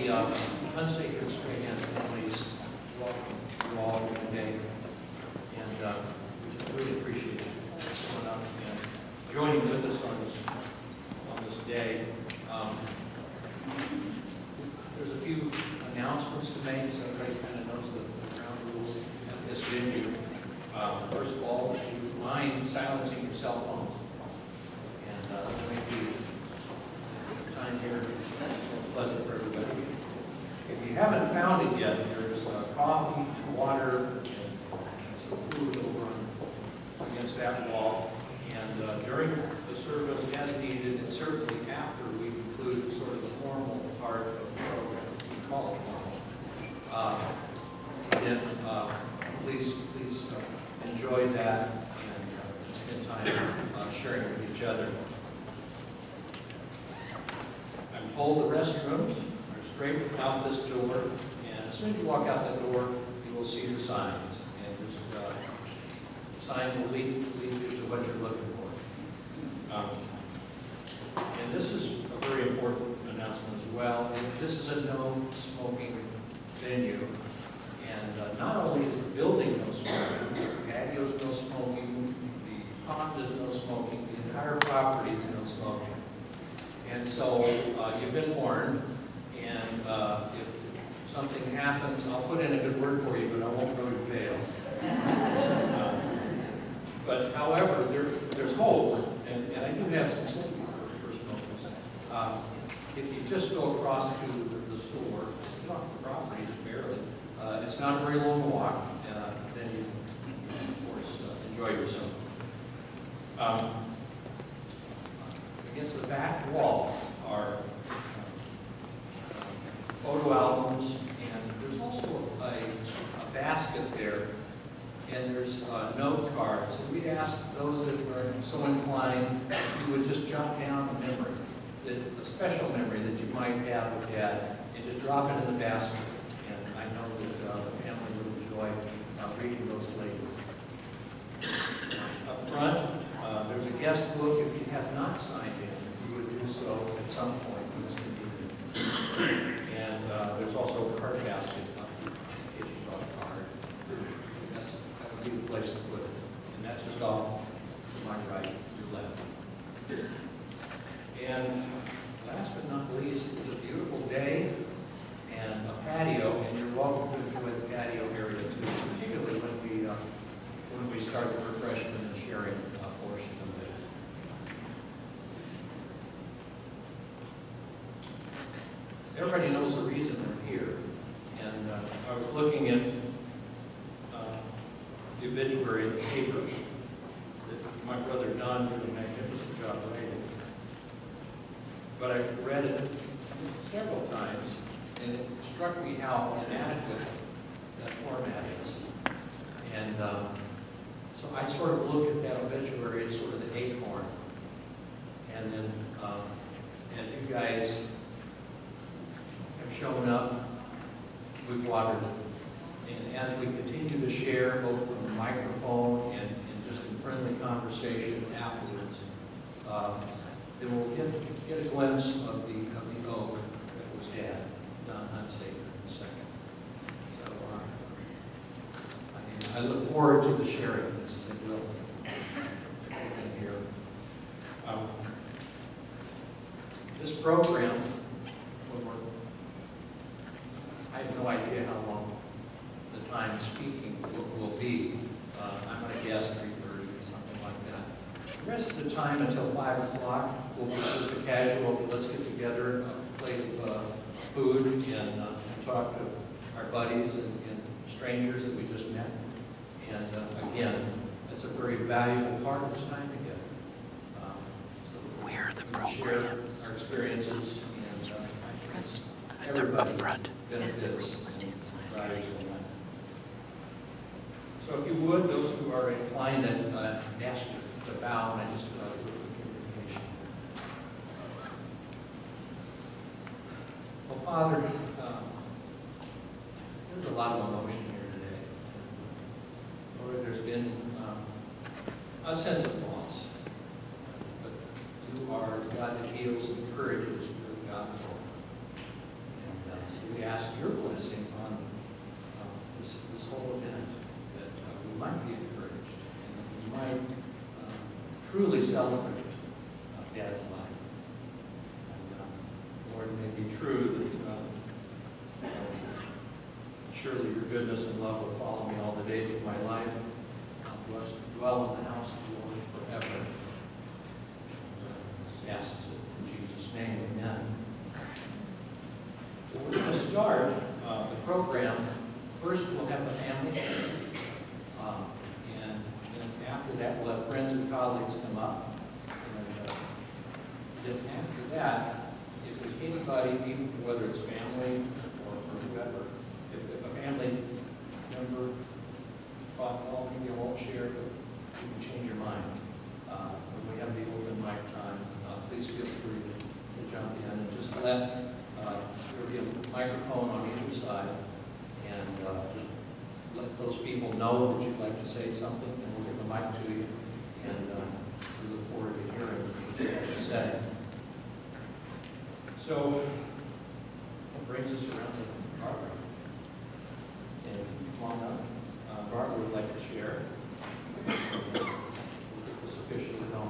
the Hunsaker and families, welcome you all here today. And we just really appreciate you coming up and joining with us on this day. There's a few announcements to make, so everybody kind of knows the ground rules at this venue. First of all, if you would mind silencing your cell phones. And make the time here pleasant for everybody. If you haven't found it yet, there's coffee and water and some food over against that wall. And during the service, as needed, and certainly after we conclude sort of the formal part of the program, we call it formal, then please enjoy that and spend time sharing with each other. I'm told the restrooms are straight out this door, and as soon as you walk out that door, you will see the signs, and this signs will lead you to what you're looking for. And this is a very important announcement as well. This is a no smoking venue, and not only is the building no smoking, the patio is no smoking, the pond is no smoking, the entire property is no smoking. And so you've been warned, and if something happens, I'll put in a good word for you, but I won't go to jail. But however, there's hope, and I do have some sympathy for smokers. If you just go across to the store, it's not the property, just barely. It's not a very long walk, then you can, of course, enjoy yourself. Against the back wall are photo albums, and there's also a basket there, and there's note cards. And we'd ask those that were so inclined, you would just jot down a memory, a special memory that you might have with Dad, and just drop it in the basket. And I know that the family would enjoy reading those later. Up front, there's a guest book if you have not signed in. If you would do so at some point, it's convenient. And there's also a card basket in case you got a card. That would be the place to put it. And that's just off to my right, your left. And last but not least, it's a beautiful day and a patio, and you're welcome to enjoy the patio area too, particularly when we start the refreshment and sharing portion of this. Everybody knows the reason they're here, and I was looking at the obituary in the paper that my brother Don did a magnificent job writing. But I've read it several times, and it struck me how inadequate that format is. And so I sort of look at that obituary as sort of the acorn. And then as you guys have shown up, we've watered it. And as we continue to share, both from the microphone and just in friendly conversation afterwards, then we'll get a glimpse of the oak that was Dad, Don Hunsaker II. So I look forward to the sharing this that will in here. This program, I have no idea how long the time speaking will be. I'm going to guess 3:30 or something like that. The rest of the time until 5 o'clock will be just a casual, let's get together, a plate of food, and talk to our buddies and strangers that we just met. And again, it's a very valuable part of this time together. So where the share our experiences, and everybody benefits and thrives in that. So if you would, those who are inclined, ask to bow, and I just do a quick communication. Well, Father, there's a lot of emotion here today. Lord, there's been a sense of loss, but you are God that heals and encourages. You're God of hope. And we ask your blessing on this whole event, that we might be encouraged and that we might truly celebrate Dad's life. And Lord, it may be true that surely your goodness and love will follow me all the days of my life. I'll dwell in the house of the Lord forever. Just ask it in Jesus' name, amen. So we're going to start the program. First, we'll have the family. And then after that, we'll have friends and colleagues come up. And then after that, if there's anybody, even whether it's family or whoever, if a family member thought, well, maybe I won't share, but you can change your mind. When we have the open mic time, please feel free to jump in and just let there be a microphone on either side, and just let those people know that you'd like to say something, and we'll give the mic to you, and we look forward to hearing what you have to say. So, that brings us around to Barbara. And come on up. Barbara would like to share. We'll get this officially going.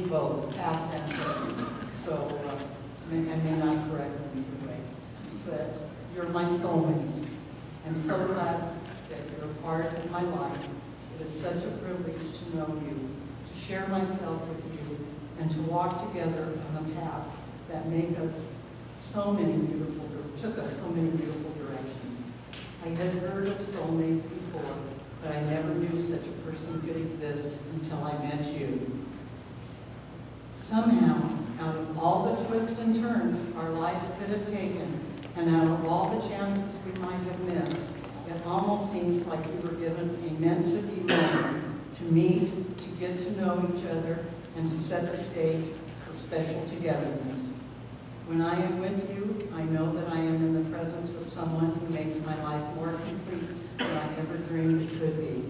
Both, past and present. So, I may not correct me either way, but you're my soulmate. I'm so glad that you're a part of my life. It is such a privilege to know you, to share myself with you, and to walk together on the paths that make us so many beautiful, took us so many beautiful directions. I had heard of soulmates before, but I never knew such a person could exist until I met you. Somehow, out of all the twists and turns our lives could have taken, and out of all the chances we might have missed, it almost seems like we were given a meant-to-be moment to meet, to get to know each other, and to set the stage for special togetherness. When I am with you, I know that I am in the presence of someone who makes my life more complete than I ever dreamed it could be.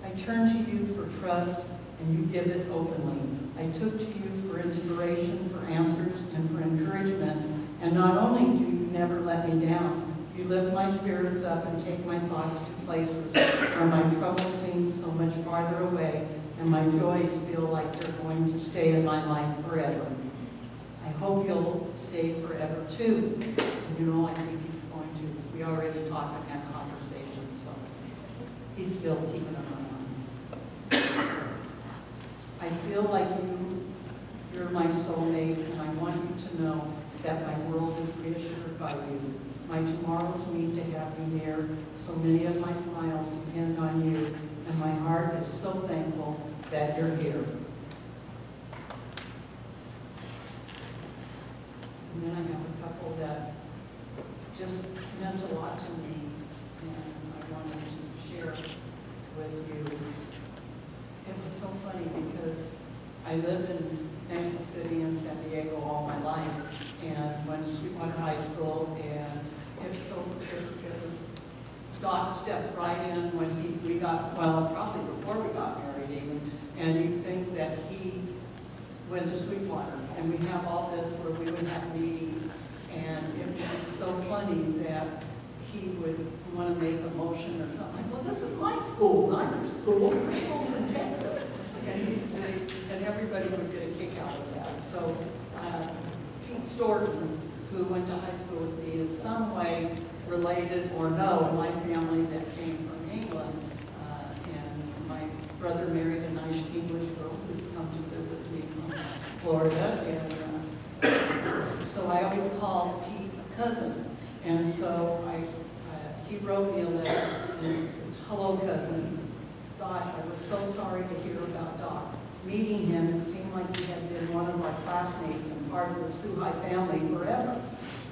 I turn to you for trust, and you give it openly. I took to you for inspiration, for answers, and for encouragement. And not only do you never let me down, you lift my spirits up and take my thoughts to places where my troubles seem so much farther away, and my joys feel like they're going to stay in my life forever. I hope you'll stay forever too. And you know, I think he's going to. We already talked in that conversation, so he's still keeping an eye on me. I feel like you're my soulmate, and I want you to know that my world is reassured by you. My tomorrows need to have you near. So many of my smiles depend on you, and my heart is so thankful that you're here. And then I have a couple that just meant a lot to me, and I wanted to share with you. It was so funny because I lived in National City and San Diego all my life, and went to Sweetwater High School, and it was, Doc stepped right in when we got, well, probably before we got married even, and you'd think that he went to Sweetwater, and we'd have all this where we would have meetings, and it was so funny that he would want to make a motion or something like, well, this is my school, not your school. Your school's in Texas. And everybody would get a kick out of that. So Pete Storton, who went to high school with me, is some way related or no in my family that came from England. And my brother married a nice English girl who's come to visit me from Florida. And so I always called Pete a cousin. And so he wrote me a letter, and it's hello cousin. Gosh, I was so sorry to hear about Doc. Meeting him, it seemed like he had been one of our classmates and part of the Suhai family forever.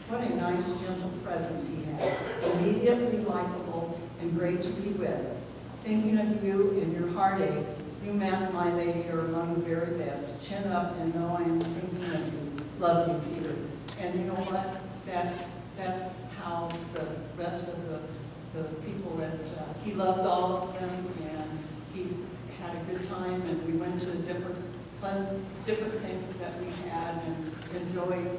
What a nice, gentle presence he had. Immediately likable and great to be with. Thinking of you and your heartache, you, man and my lady, are among the very best. Chin up and know I am thinking of you. Love you, Peter. And you know what? That's how the rest of the people that he loved all of them, and he had a good time, and we went to different things that we had and enjoyed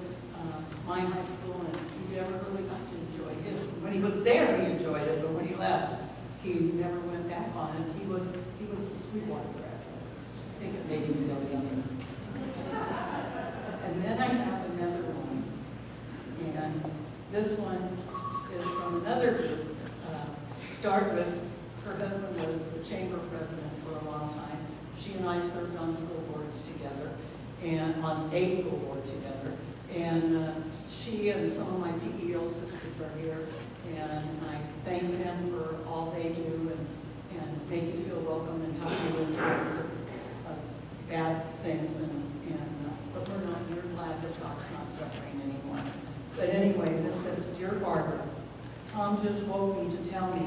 my high school, and he never really got to enjoy his. When he was there, he enjoyed it, but when he left, he never went back on it. He was a Sweetwater graduate. I think it made him feel younger. And then I have another one, and this one is from another group. Start with, her husband was the chamber president for a long time. She and I served on school boards together, and on a school board together. And she and some of my PEO sisters are here, and I thank them for all they do and make you feel welcome and help you in times of bad things. But we're glad that Doc's not suffering anymore. But anyway, this says, Dear Barbara, Tom just woke me to tell me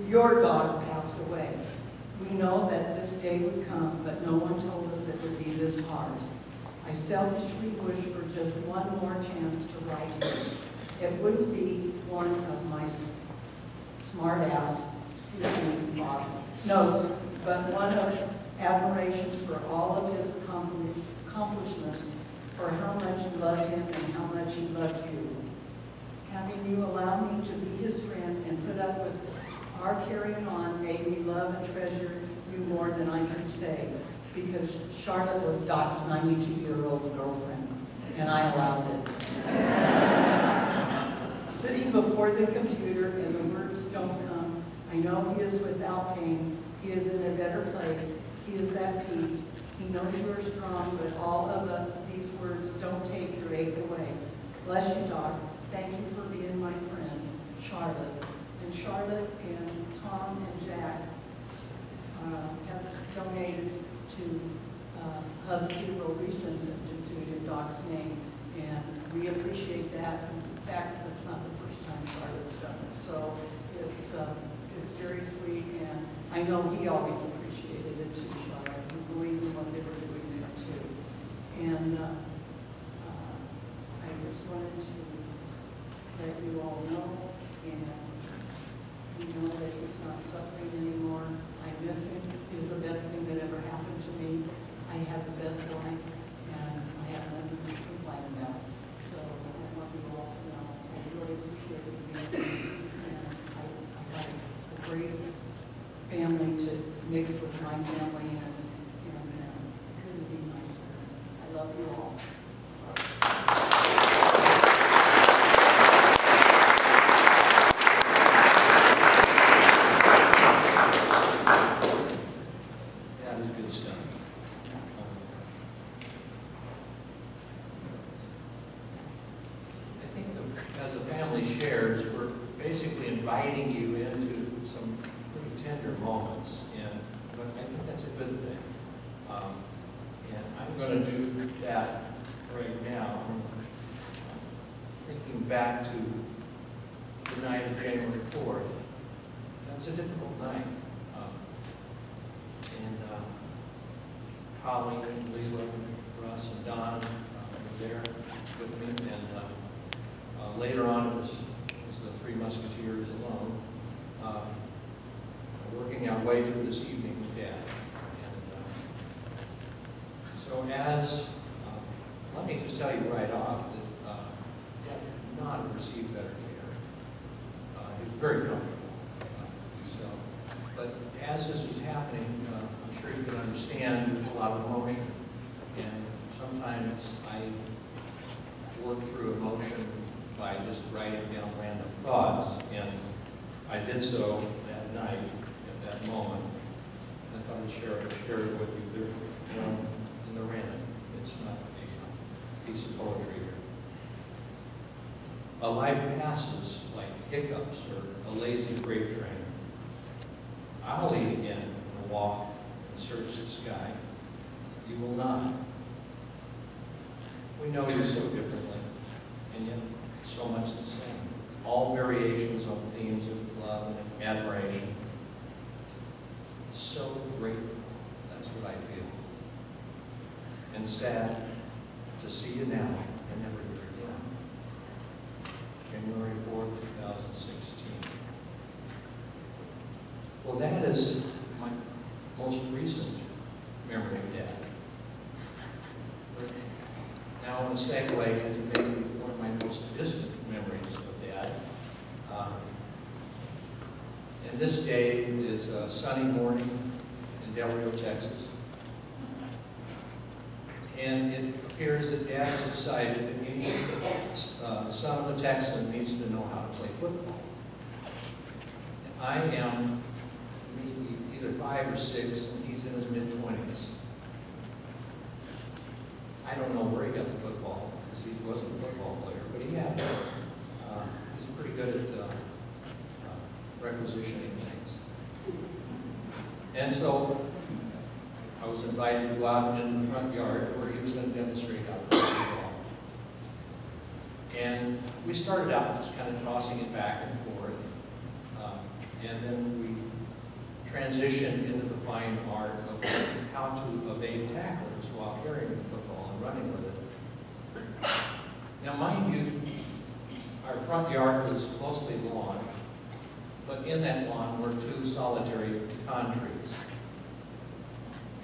your dog passed away. We know that this day would come, but no one told us it would be this hard. I selfishly wish for just one more chance to write you. It wouldn't be one of my smart-ass, notes, but one of admiration for all of his accomplishments, for how much you loved him and how much he loved you. Having you allow me to be his friend and put up with our carrying on made me love and treasure you more than I can say, because Charlotte was Doc's 92-year-old girlfriend, and I allowed it. Sitting before the computer and the words don't come, I know he is without pain, he is in a better place, he is at peace, he knows you are strong, but all of these words don't take your ache away. Bless you, Doc. Thank you for being my friend, Charlotte. And Charlotte and Tom and Jack have donated to Hub Zero Research Institute in Doc's name, and we appreciate that. In fact, that's not the first time Charlotte's done it, so it's very sweet, and I know he always appreciated it too, Charlotte. We believe in what they were doing there too. And I just wanted to let you all know, and you know that he's not suffering anymore. I miss him. He was the best thing that ever happened to me. I had the best life, and I have nothing to complain about. So I want you all to know I really appreciate it being here, and I got a great family to mix with my family, and it couldn't be nicer. I love you all. Shares, we're basically inviting you into some pretty tender moments, and I think that's a good thing. And I'm going to do that right now. I'm thinking back to the night of January 4th. That was a difficult night. Colleen, Leela, Russ, and Don were there with me, and later on it was the Three Musketeers alone, working our way through this evening with Dad. And so let me just tell you right off that Dad could not have received better care. He was very comfortable. But as this was happening, I'm sure you can understand there's a lot of emotion. And sometimes I work through emotion by just writing down random thoughts. And I did so that night, at that moment. I thought I'd share it with you. There, in the random. It's not a piece of poetry here. A life passes like hiccups or a lazy freight train. I'll eat again and walk and search the sky. You will not. We know you so differently, and yet so much the same. All variations on themes of love and admiration. So grateful. That's what I feel. And sad to see you now and never do it again. January 4th, 2016. Well, that is my most recent memory of Dad. Now I'm going to segue into maybe one of my most distant memories of Dad. And this day is a sunny morning in Del Rio, Texas. And it appears that Dad has decided that he needs, the son of a Texan needs to know how to play football. And I am maybe either 5 or 6, and he's in his mid-20s. I don't know where he got the football, because he wasn't a football player, but he had it. He's pretty good at requisitioning things. And so I was invited to go out in the front yard where he was going to demonstrate how to play football. And we started out just kind of tossing it back and forth. And then we transitioned into the fine art of how to evade tacklers while carrying the football and running with it. Now, mind you, our front yard was mostly lawn, but in that lawn were 2 solitary pecan trees.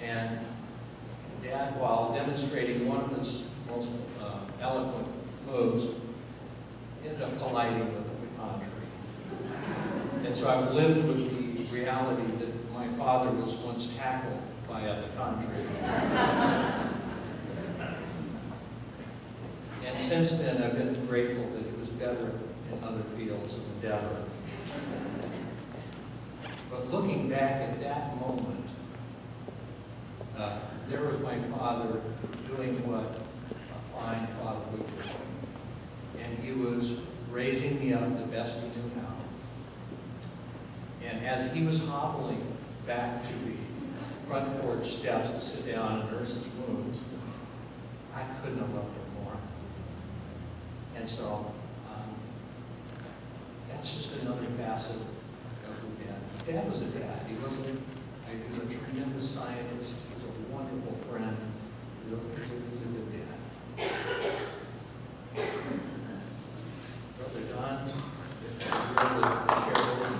And Dad, while demonstrating one of his most eloquent moves, ended up colliding with a pecan tree. And so I've lived with the reality that my father was once tackled by a pecan tree. And since then, I've been grateful that it was better in other fields of endeavor. But looking back at that moment, there was my father doing what a fine father would do. And he was raising me up the best he knew how. And as he was hobbling back to the front porch steps to sit down and nurse his wounds, I couldn't have loved him more. And so, that's just another facet of who Dad. Dad was a dad. He was a tremendous scientist. He was a wonderful friend. He was a good dad. Brother Don, if you would share with him.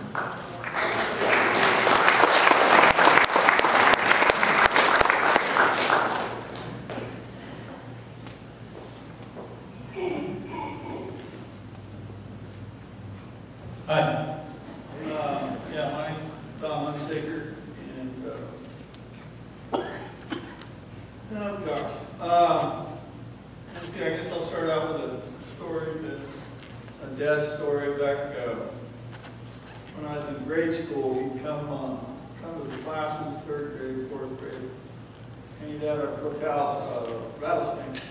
Hi. Yeah, I'm Don Hunsaker, and oh gosh. Let's see, I guess I'll start out with a story, a dad's story. Back when I was in grade school, he'd come to the classes, 3rd grade, 4th grade, and he'd have cook out rattlesnakes,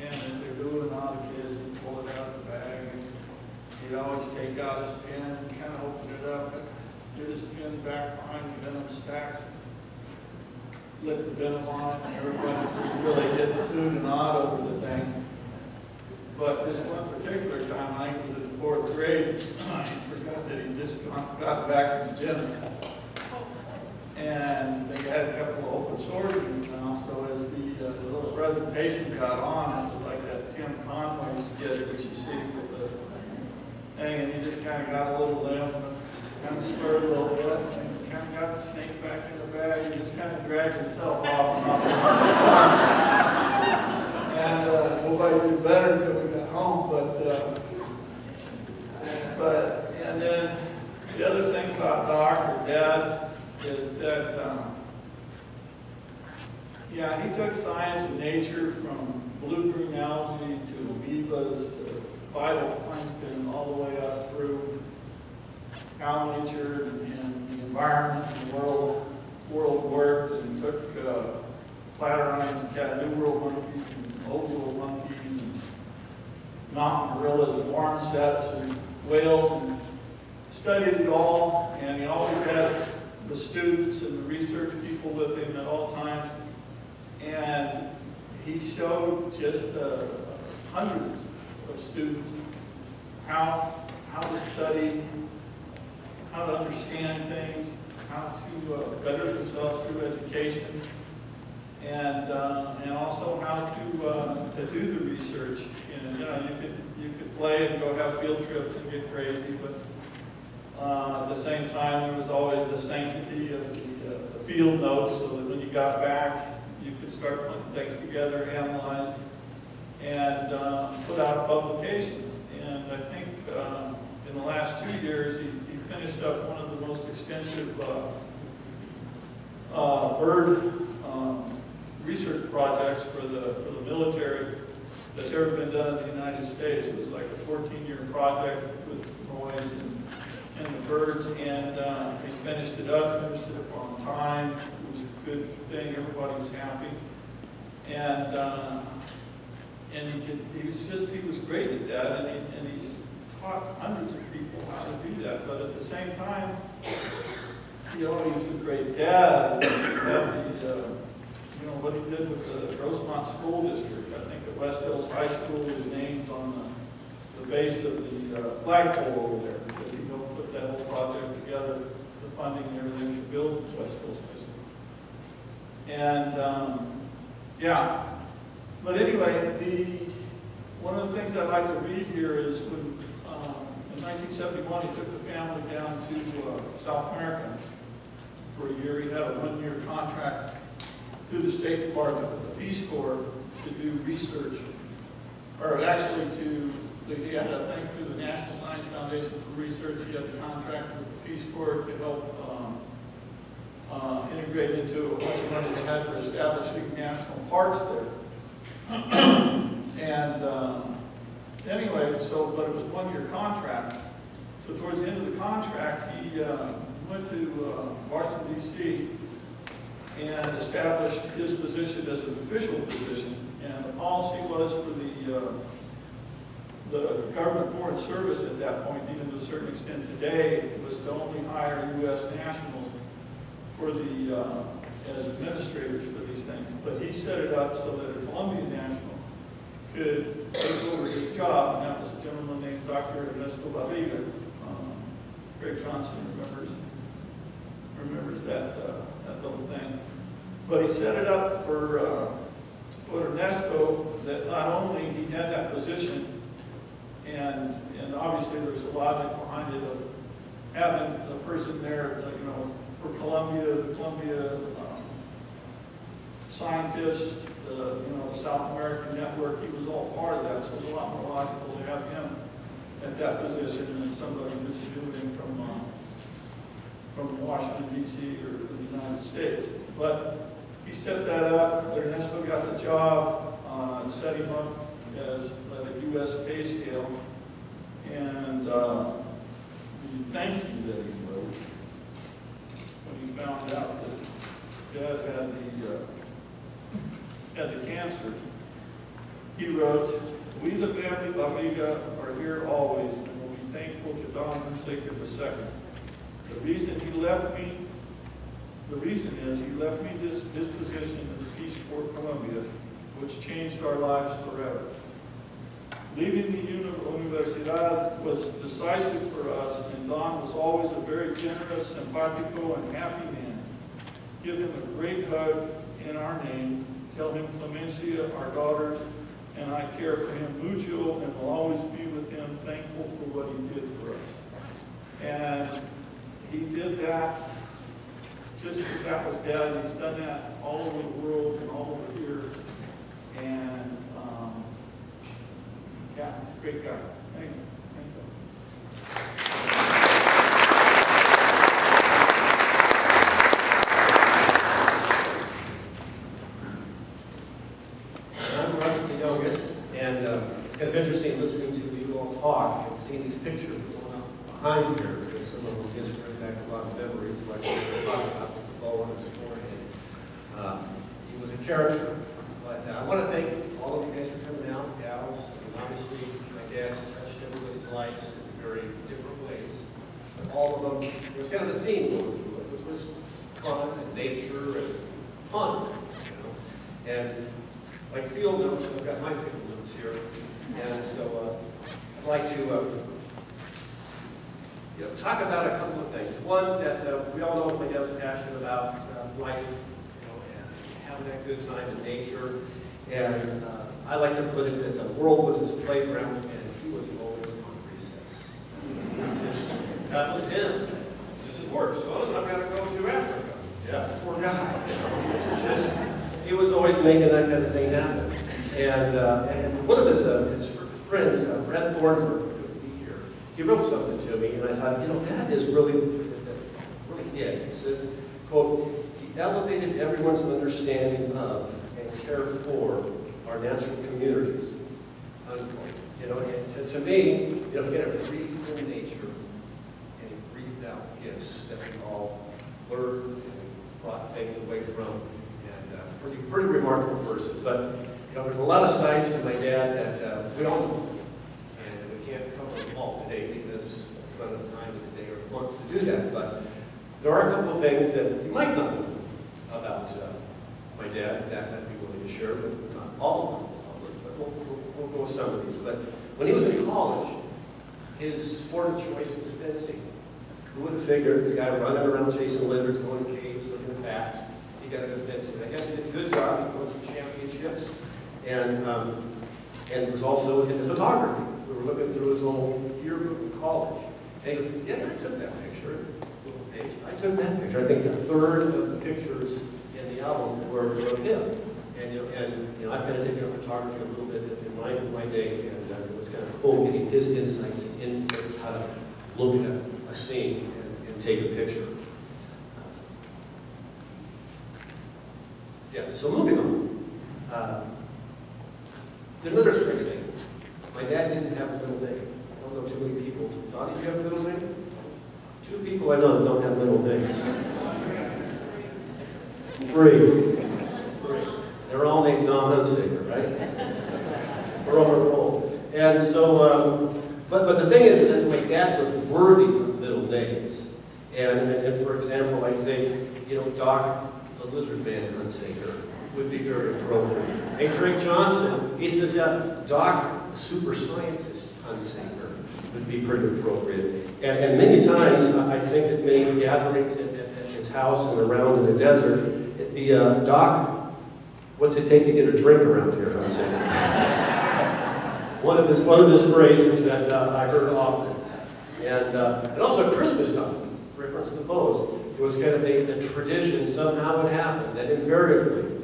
and they're doing on the kids and pull it out of the bag. He'd always take out his pen and kind of open it up and get his pen back behind the venom stacks, lit the venom on it, and everybody just really did ooh and ah over the thing. But this one particular time, I think it was in the 4th grade, I forgot that he just got back from gym. And they had a couple of open sores in his mouth, so as the little presentation got on, it was like that Tim Conway skit, which you see with the thing, and he just kind of got a little limp, and kind of slurred a little bit, and kind of got the snake back in the bag, and just kind of dragged himself off and off. And nobody knew better until we got home, and then the other thing about Doc or Dad is that, yeah, he took science and nature from blue-green algae to amoebas to vital plankton all the way up through how nature and the environment and the world worked, and took platyrrhines and cat New World monkeys and Old World monkeys and mountain gorillas and marmosets and whales, and studied it all. And he always had the students and the research people with him at all times. And he showed just hundreds of students how to study, how to understand things, how to better themselves through education, and also how to do the research. And you could play and go have field trips and get crazy, but at the same time there was always the sanctity of the field notes, so that when you got back you could start putting things together, analyze, and put out a publication. And I think in the last 2 years he finished up one of the most extensive bird research projects for the military that's ever been done in the United States. It was like a 14-year project with noise and the birds, and he finished it up on time. It was a good thing. Everybody was happy, and he was great at that, and he's taught hundreds of people how to do that. But at the same time, he was a great dad. What he did with the Rosemont School District. I think at West Hills High School, his name's on the base of the flagpole over there, because he helped put that whole project together, the funding and everything to build West Hills High School. And yeah, but anyway, one of the things I'd like to read here is when in 1971 he took the family down to South America for a year. He had a 1-year contract through the State Department with the Peace Corps to do research, or actually he had a thing through the National Science Foundation for Research. He had a contract with the Peace Corps to help integrate into a bunch of money they had for establishing national parks there. And anyway, but it was a 1-year contract. So towards the end of the contract, he went to Washington, D.C., and established his position as an official position. And the policy was for the government foreign service at that point, even to a certain extent today, was to only hire U.S. nationals for as administrators for these things. But he set it up so that a Colombian national could take over his job, and that was a gentleman named Dr. Ernesto Barriga. Greg Johnson remembers that little thing. But he set it up for Ernesto, that not only he had that position, and obviously there's a logic behind it of having a person there, for Colombia, the Colombia scientist, the South American network, he was all part of that, so it was a lot more logical to have him at that position than somebody who's doing from Washington, D.C. or the United States. But he set that up. Ernesto got the job, set him up as a U.S. pay scale, and the thank you that he wrote when he found out that Dad had the cancer. He wrote, "We, the family Barriga, are here always, and will be thankful to Don Hunsaker II. The reason is he left me his position in the Peace Corps Colombia, which changed our lives forever. Leaving the Universidad was decisive for us, and Don was always a very generous, simpatico, and happy man. Give him a great hug in our name. Tell him Clemencia, our daughters, and I care for him mucho and will always be with him, thankful for what he did for us." And he did that just because that was Dad. He's done that all over the world and all over here. And yeah, he's a great guy. Thank you. Thank you. character. But I want to thank all of you guys for coming out, gals. And obviously, my dad's touched everybody's lives in very different ways. But all of them, there was kind of a theme going through it, which was fun and nature and fun, you know. And like field notes, I've got my field notes here. And so I'd like to talk about a couple of things. One, that we all know what my dad's passionate about, life, you know, and having that good time in nature. And I like to put it that the world was his playground, and he was always on recess. That was him. This is work, son. I'm going to go to Africa. Yeah, poor guy. You know, it's just, he was always making that kind of thing happen. And one of his friends, Brad Thornburg, he wrote something to me, and I thought, you know, that is really it. It says, quote, he elevated everyone's understanding of and care for our natural communities, unquote. You know, and to me, you know, he had breathed in nature, and he breathed out gifts that we all learned and brought things away from, and pretty remarkable person. But, you know, there's a lot of sides to my dad that we all know. Can't cover them all today because we don't have time in the day or the month to do that. But there are a couple of things that you might not know about my dad that I'd be willing to share, but not all of them. But we'll go with some of these. But when he was in college, his sport of choice was fencing. Who would have figured the guy running around chasing lizards, going to caves, looking at bats, he got into fencing. I guess he did a good job. He won some championships, and was also into photography. We were looking through his old yearbook in college. And he goes, yeah, I took that picture. Page. I took that picture. I think a third of the pictures in the album were of him. And you know, I've kind of taken up photography a little bit in my day, and it was kind of cool getting his insights into how to look at a scene and take a picture. Yeah, so moving on. Another strange thing. My dad didn't have a middle name. I don't know too many people. Don, did you have a middle name? 2 people I know that don't have middle names. 3. They're all named Don Hunsaker, right? We're on a roll. And so, but the thing is that my dad was worthy of middle names. And for example, I think, you know, Doc, the Lizard Man Hunsaker, would be very appropriate. Hey, Craig Johnson, he says, yeah, Doc, the super scientist Hunsaker would be pretty appropriate. And many times, I think at many gatherings at his house and around in the desert, it'd be, Doc, what's it take to get a drink around here, Hunsaker? one of his phrases that I heard often. And also at Christmas time, reference to bows, it was kind of a tradition, somehow it happened, that invariably,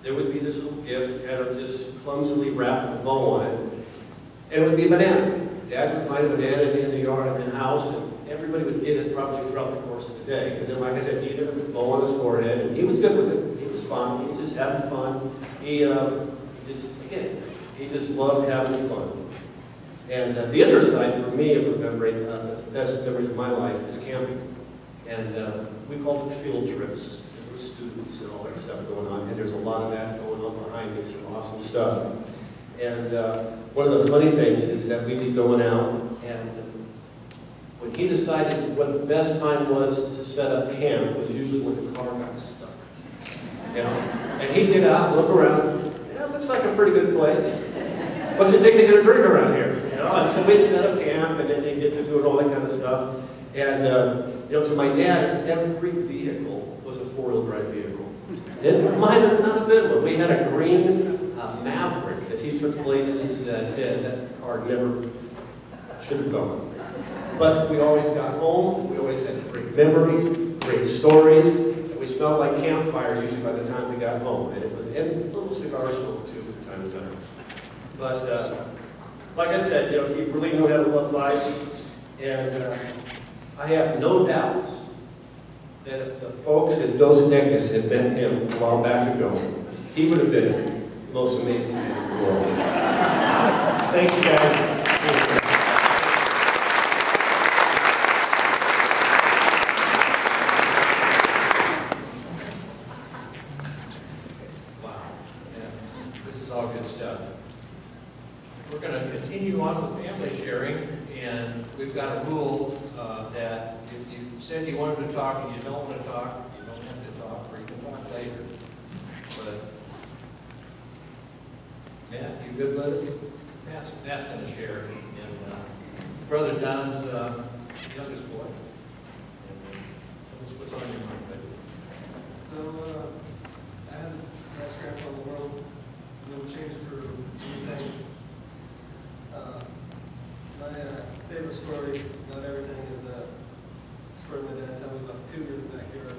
there would be this little gift, kind of just clumsily wrapped with a bow on it, and it would be a banana. Dad would find a banana in the yard, in the house, and everybody would get it probably throughout the course of the day. And then, like I said, he had a bow on his forehead, and he was good with it. He was fun. He was just having fun. He just loved having fun. And the other side for me of remembering the best memories of my life is camping. And we called it field trips. Students and all that stuff going on, and there's a lot of that going on behind me, some awesome stuff. And one of the funny things is that we'd be going out, and when he decided what the best time was to set up camp was usually when the car got stuck. You know? And he'd get out, look around, yeah, it looks like a pretty good place. What's it take to get a drink around here? You know? And so we'd set up camp, and then they'd get to doing all that kind of stuff. And you know, to my dad, every vehicle was a 4-wheel drive vehicle. It might have not have been one. We had a green Maverick that he took places that car never should have gone. But we always got home. We always had great memories, great stories. And we smelled like campfire usually by the time we got home. And it was and a little cigar smoke too from time to time. But like I said, you know, he really knew how to love life. And I have no doubts that if the folks at Dos Equis had met him a while back ago, he would have been the most amazing man in the world. Thank you, guys. Wow. You good with it? Matt's going to share. And Brother Don's youngest boy. And tell us what's on your mind, buddy. So, I had the best grandpa in the world. Wouldn't change it for anything. My favorite story about everything is a story my dad told me about the cougar in the backyard.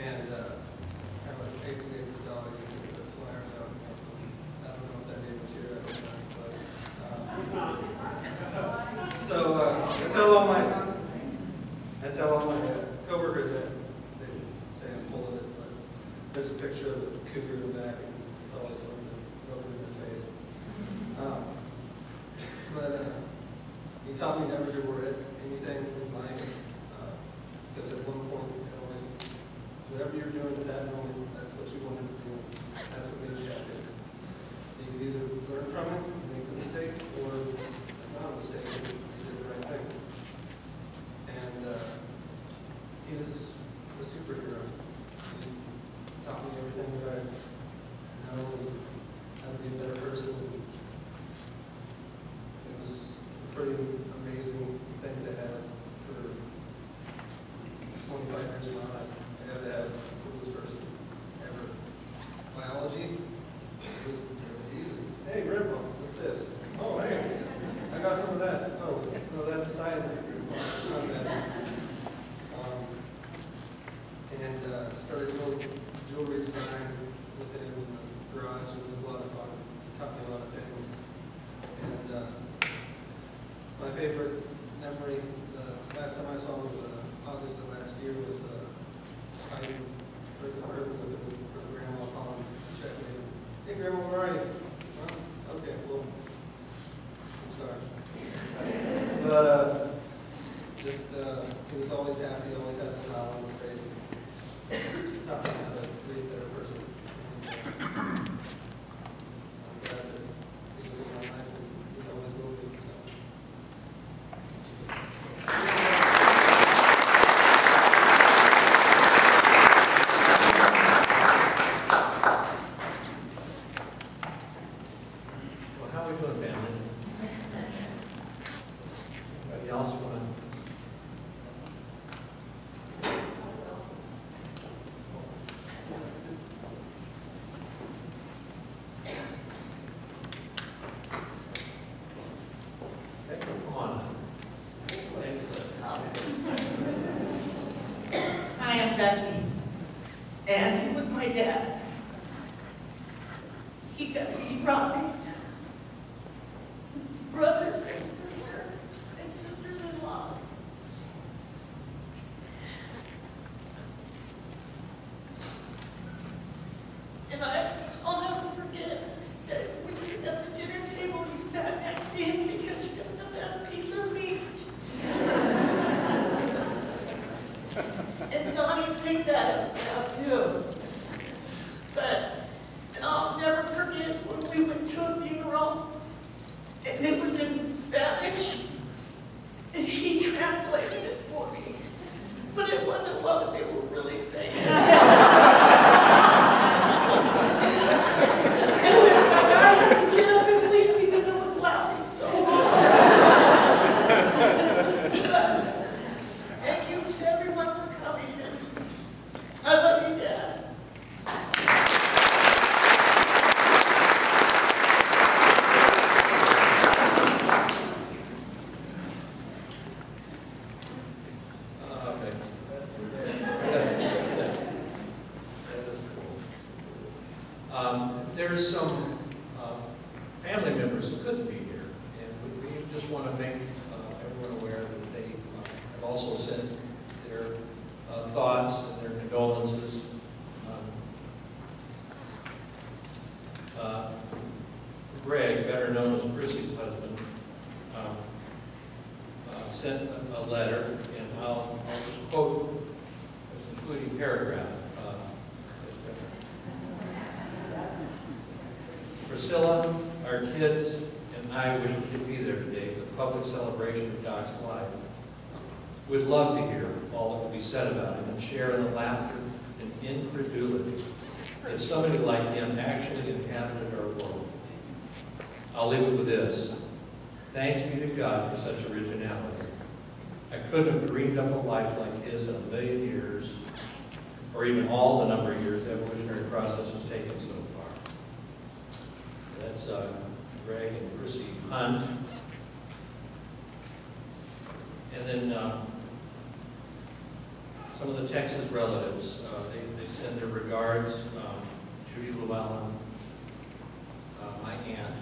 And I have an 8 neighbor's dog. You can put flyers out. I don't know if that neighbor's here at the time, but I tell all my coworkers that they say I'm full of it, but there's a picture of the cougar in the back, and it's always fun to rub it in their face. He taught me never to worry anything in life, because at one point, whatever you're doing at that moment, that's what you wanted to do. That's what made you happy. You can either learn from it and make a mistake, or not a mistake, and you did the right thing. And he was a superhero. He taught me everything that I know, how to be a better person. It was a pretty amazing thing to have for 25 years of my life. I got to have the coolest person ever. Biology was really easy. Hey, Grandpa, what's this? Oh, hey, I got some of that. Oh, no, that's science. Not that. And started doing jewelry design with him in the garage. It was a lot of fun. He taught me a lot of things. And my favorite memory, the last time I saw him was August of last year, was I drinking a bourbon with him for the grandma calling to check me. Hey, Grandma, where are you? Well, okay, well, I'm sorry. But he was always happy, always had a smile on his face. Just taught me how to be a better person. I'm glad that he was in my life, and he always will be. Well, how are we doing, family? Anybody else want to? Come on. I am Becky, and he was my dad. He brought me brothers and sisters-in-laws. And I'll never forget that when we were at the dinner table, you sat next to him because you got the best piece of meat. And Donnie picked that up now too. And I'll never forget when we went to a funeral, and it was in Spanish, and he translated it for me. But it wasn't what they were really saying. I had to get up and leave because I was laughing so hard. Thank you to everyone for coming. I love you, Dad. There's some family members who couldn't be here, and we just want to make everyone aware that they have also sent their thoughts and their condolences. Greg, better known as Chrissy's husband, sent a letter, and I'll just quote a concluding paragraph. Priscilla, our kids, and I wish we could be there today for the public celebration of Doc's life. We'd love to hear all that will be said about him and share in the laughter and incredulity that somebody like him actually inhabited our world. I'll leave it with this. Thanks be to God for such originality. I couldn't have dreamed up a life like his in a million years, or even all the number of years the evolutionary process has taken so far. That's Greg and Chrissy Hunt. And then some of the Texas relatives, they send their regards. Judy Llewellyn, my aunt,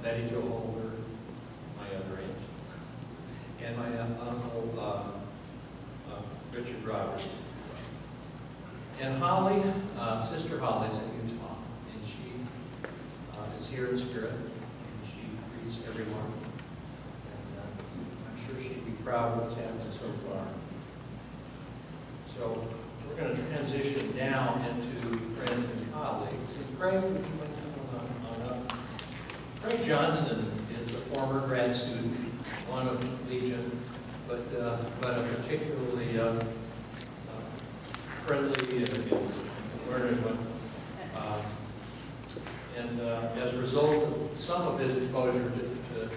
Betty Jo Holder, my other aunt, and my uncle, Richard Roberts. And Holly, Sister Holly's in Utah, and she is here in spirit, and she greets everyone. And I'm sure she'd be proud of what's happened so far. So we're going to transition down into friends and colleagues. And Craig, would you like to come on up? Craig Johnson is a former grad student, one of Legion, but a particularly friendly and learned one. And as a result of some of his exposure to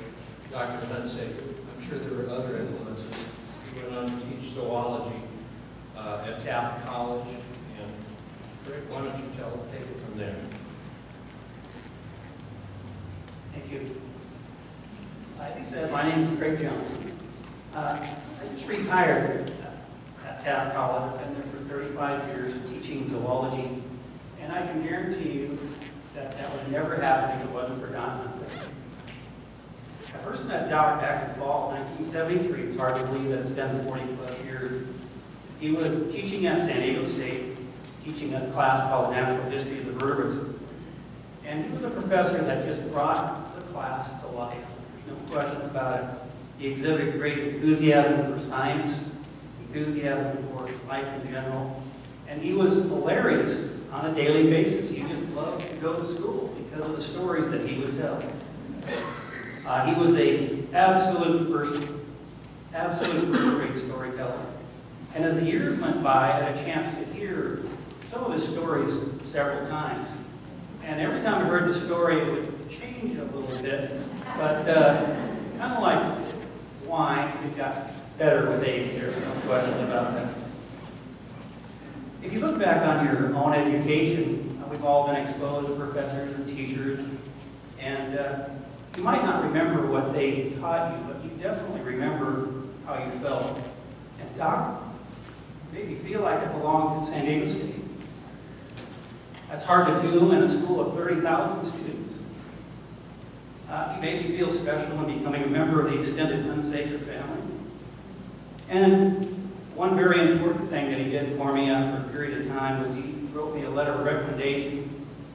Dr. Hunsaker, I'm sure there were other influences. He went on to teach zoology at Taft College. And Rick, why don't you take it from there? Thank you. As he said, my name is Craig Johnson. I just retired at Taft College. I've been there for 35 years teaching zoology, and I can guarantee you that that would never happen if it wasn't for Don Hunsaker. I first met Doc back in fall of 1973. It's hard to believe that it's been 40 plus years. He was teaching at San Diego State, teaching a class called Natural History of the Vertebrates. And he was a professor that just brought the class to life. There's no question about it. He exhibited great enthusiasm for science, enthusiasm for life in general. And he was hilarious on a daily basis. You just loved to go to school because of the stories that he would tell. He was an absolute first-rate storyteller. And as the years went by, I had a chance to hear some of his stories several times. And every time I heard the story, it would change a little bit. But kind of like wine, it got better with age. There's no question about that. If you look back on your own education, we've all been exposed to professors and teachers. And you might not remember what they taught you, but you definitely remember how you felt. And Doc made me feel like I belonged at San Diego State. That's hard to do in a school of 30,000 students. He made me feel special when becoming a member of the extended Hunsaker family. And one very important thing that he did for me after a period of time was he wrote me a letter of recommendation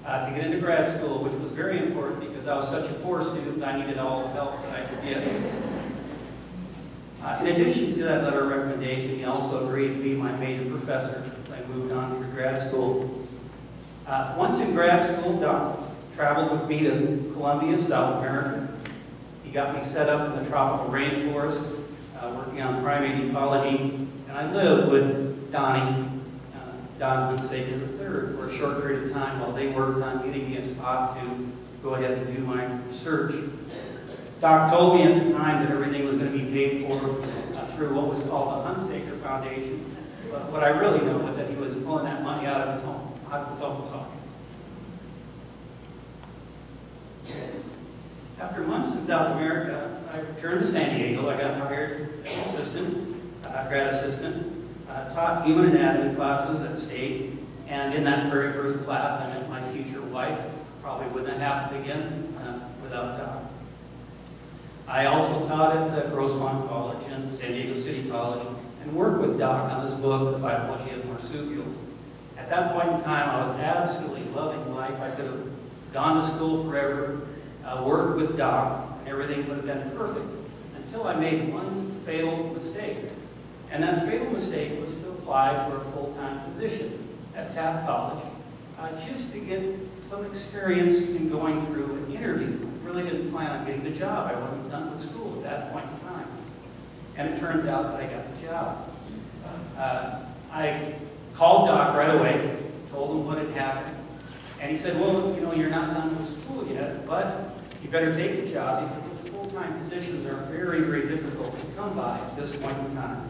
to get into grad school, which was very important because I was such a poor student, I needed all the help that I could get. In addition to that letter of recommendation, he also agreed to be my major professor as I moved on to grad school. Once in grad school, Doc traveled with me to Colombia, South America. He got me set up in the tropical rainforest, working on primate ecology, and I lived with Don Hunsaker III for a short period of time while they worked on getting me a spot to go ahead and do my research. Doc told me at the time that everything was going to be paid for through what was called the Hunsaker Foundation. But what I really know is that he was pulling that money out of his own pocket. After months in South America, I returned to San Diego. I got hired as an assistant, grad assistant, taught human anatomy classes at State, and in that very first class, I met my future wife. Probably wouldn't have happened again without Doc. I also taught at the Grossmont College and San Diego City College and worked with Doc on this book, The Biology of Marsupials. At that point in time, I was absolutely loving life. I could have gone to school forever, worked with Doc, and everything would have been perfect until I made one fatal mistake. And that fatal mistake was to apply for a full-time position at Taft College just to get some experience in going through an interview. I really didn't plan on getting the job. I wasn't done with school at that point in time. And it turns out that I got the job. I called Doc right away, told him what had happen. And he said, well, you know, you're not done with school yet, but you better take the job because the full-time positions are very, very difficult to come by at this point in time.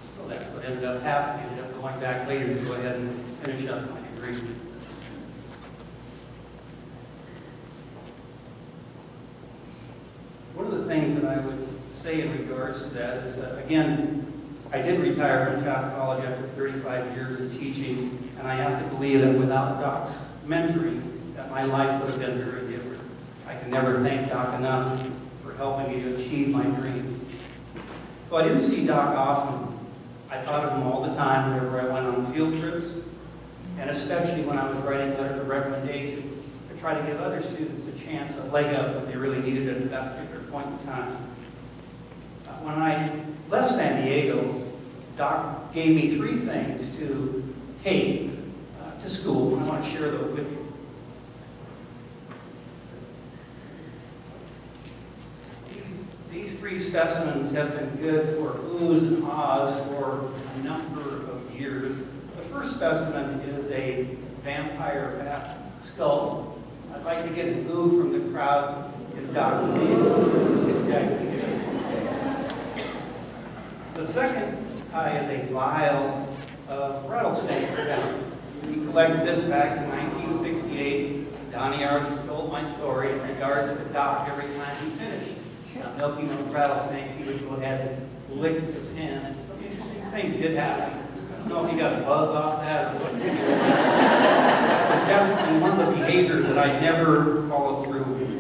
So that's what ended up happening. I ended up going back later to go ahead and finish up my degree. One of the things that I would say in regards to that is that, again, I did retire from Catholic College after 35 years of teaching, and I have to believe that without Doc's mentoring, that my life would have been very different. I can never thank Doc enough for helping me to achieve my dreams. So I didn't see Doc often. I thought of him all the time whenever I went on field trips, and especially when I was writing letters of recommendation to try to give other students a chance, a leg up when they really needed it at that particular point in time. When I left San Diego, Doc gave me 3 things to take to school, and I want to share those with you. These 3 specimens have been good for oohs and ahs for a number of years. The first specimen is a vampire bat skull. I'd like to get an ooh from the crowd in Doc's name. The second is a vial of rattlesnake venom. We collected this back in 1968. Donnie already stole my story in regards to Doc. Every time he finished milking those rattlesnakes, he would go ahead and lick the pin. And some interesting things did happen. I don't know if he got a buzz off that or what. That was definitely one of the behaviors that I never followed through with.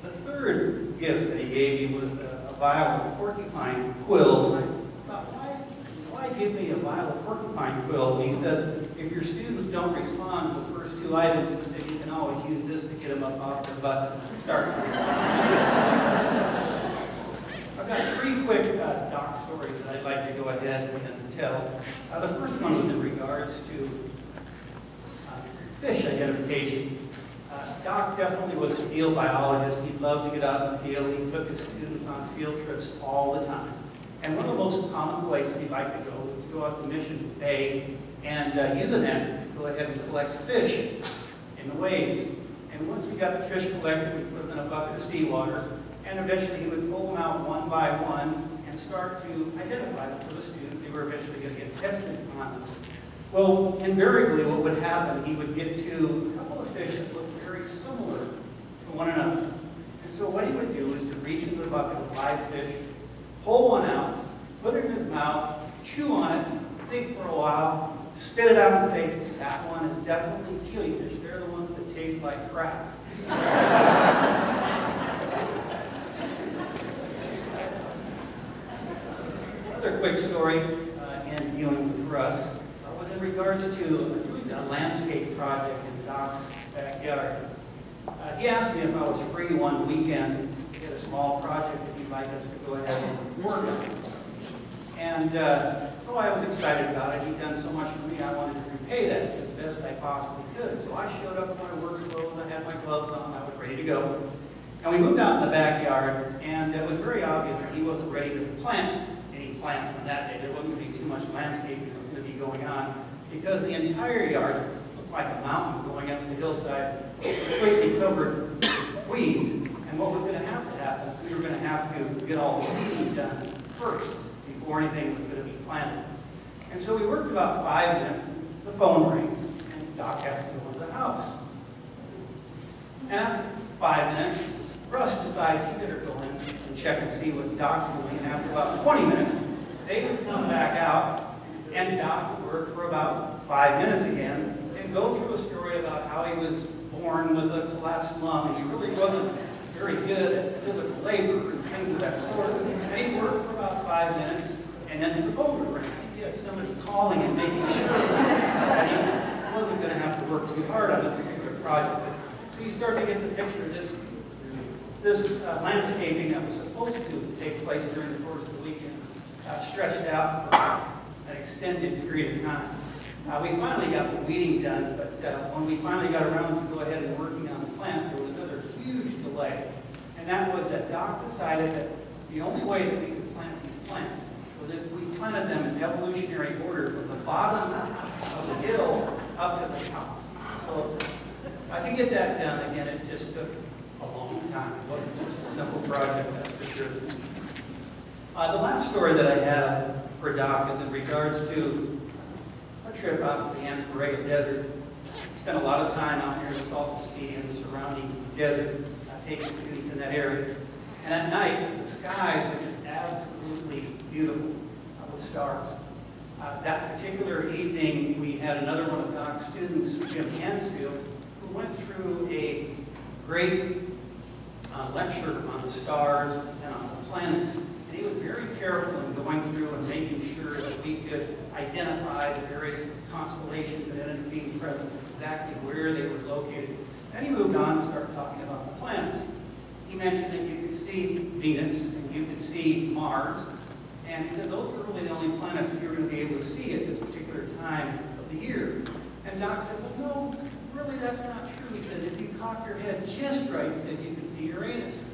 The third gift that he gave me was a vial of porcupine quills. And I thought, why give me a vial of porcupine quills? And he said, if your students don't respond to the first 2 items, he said, you can always use this to get them up off their butts and start. I've got 3 quick Doc stories that I'd like to go ahead and tell. The first one was in regards to fish identification. Doc definitely was a field biologist. He loved to get out in the field. He took his students on field trips all the time. And one of the most common places he liked to go was to go out to Mission Bay and use a net to go ahead and collect fish in the waves. And once we got the fish collected, we put them in a bucket of seawater, and eventually he would pull them out one by one and start to identify them for the students. They were eventually going to get tested on them. Well, invariably what would happen, he would get to a couple of fish that looked very similar to one another. And so what he would do is to reach into the bucket of live fish, pull one out, put it in his mouth, chew on it, think for a while, spit it out and say, that one is definitely killifish. They're the ones that taste like crap. Another quick story in dealing with rust was in regards to doing a landscape project in Doc's backyard. He asked me if I was free one weekend to get a small project that he'd like us to go ahead and work on. And so I was excited about it. He'd done so much for me, I wanted to repay that as best I possibly could. So I showed up in my work clothes, I had my gloves on, I was ready to go. And we moved out in the backyard, and it was very obvious that he wasn't ready to plant any plants on that day. There wasn't going to be too much landscaping that was going to be going on, because the entire yard looked like a mountain going up the hillside, completely covered with weeds. And what was going to have to happen, we were going to have to get all the weeding done first before anything was going to be planted. And so we worked about 5 minutes, the phone rings, and Doc has to go into the house. And after 5 minutes, Russ decides he better go in and check and see what Doc's doing. And after about 20 minutes, they would come back out, and Doc would work for about 5 minutes again, and go through a story about how he was born with a collapsed lung, and he really wasn't very good at physical labor and things of that sort. And he worked for about 5 minutes, and then the phone would ring. He had somebody calling and making sure that he wasn't going to have to work too hard on this particular project. So you start to get the picture of this landscaping that was supposed to take place during the course of the weekend stretched out for an extended period of time. We finally got the weeding done, but when we finally got around to go ahead and working on the plants, there was another huge delay. And that was that Doc decided that the only way that we could plant these plants was if we planted them in evolutionary order from the bottom of the hill up to the top. So to get that done, again, it just took a long time. It wasn't just a simple project, that's for sure. The last story that I have for Doc is in regards to a trip out to the Ansparega Desert. I spent a lot of time out here in the Salton Sea and the surrounding desert, taking students in that area. And at night, the skies were just absolutely beautiful with stars. That particular evening, we had another one of Doc's students, Jim Hansfield, who went through a great lecture on the stars and on the planets. And he was very careful in going through and making sure that we could identify the various constellations that ended up being present, exactly where they were located. Then he moved on and started talking about the planets. He mentioned that you could see Venus and you could see Mars. And he said those were really the only planets that you were going to be able to see at this particular time of the year. And Doc said, well, no, really that's not true. He said, if you cock your head just right, he said, you can see Uranus.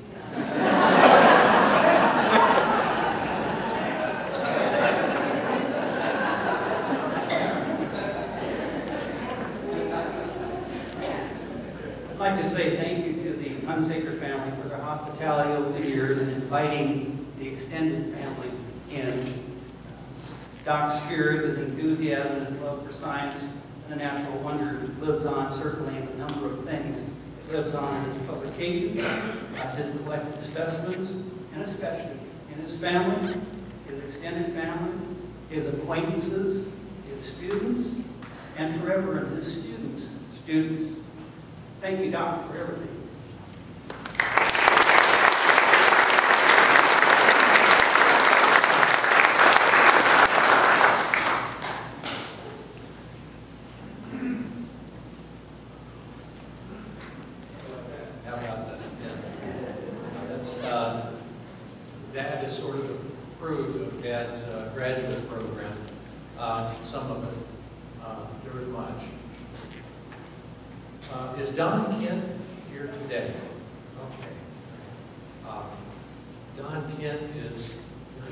I'd like to say thank you to the Hunsaker family for their hospitality over the years and inviting the extended family in. Doc's spirit, his enthusiasm, his love for science and the natural wonder lives on certainly in a number of things. It lives on in his publications, his collected specimens, and especially in his family, his extended family, his acquaintances, his students, and forever in his students. Thank you, Doc, for everything. How about that? Yeah. That is sort of the fruit of Dad's graduate program. Some of it. There was much. Is Don Kent here today? Okay. Don Kent is here to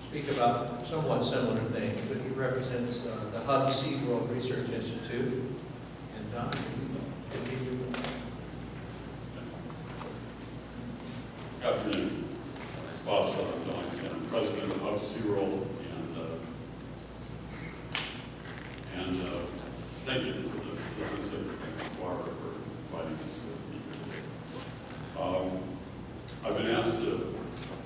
speak about somewhat similar things, but he represents the Hunsaker Research Institute. And Don, can you give you Good afternoon. Bob Sutton, I'm president of Hunsaker, and thank you to the Hunsaker Barbara for inviting us to be here today. I've been asked to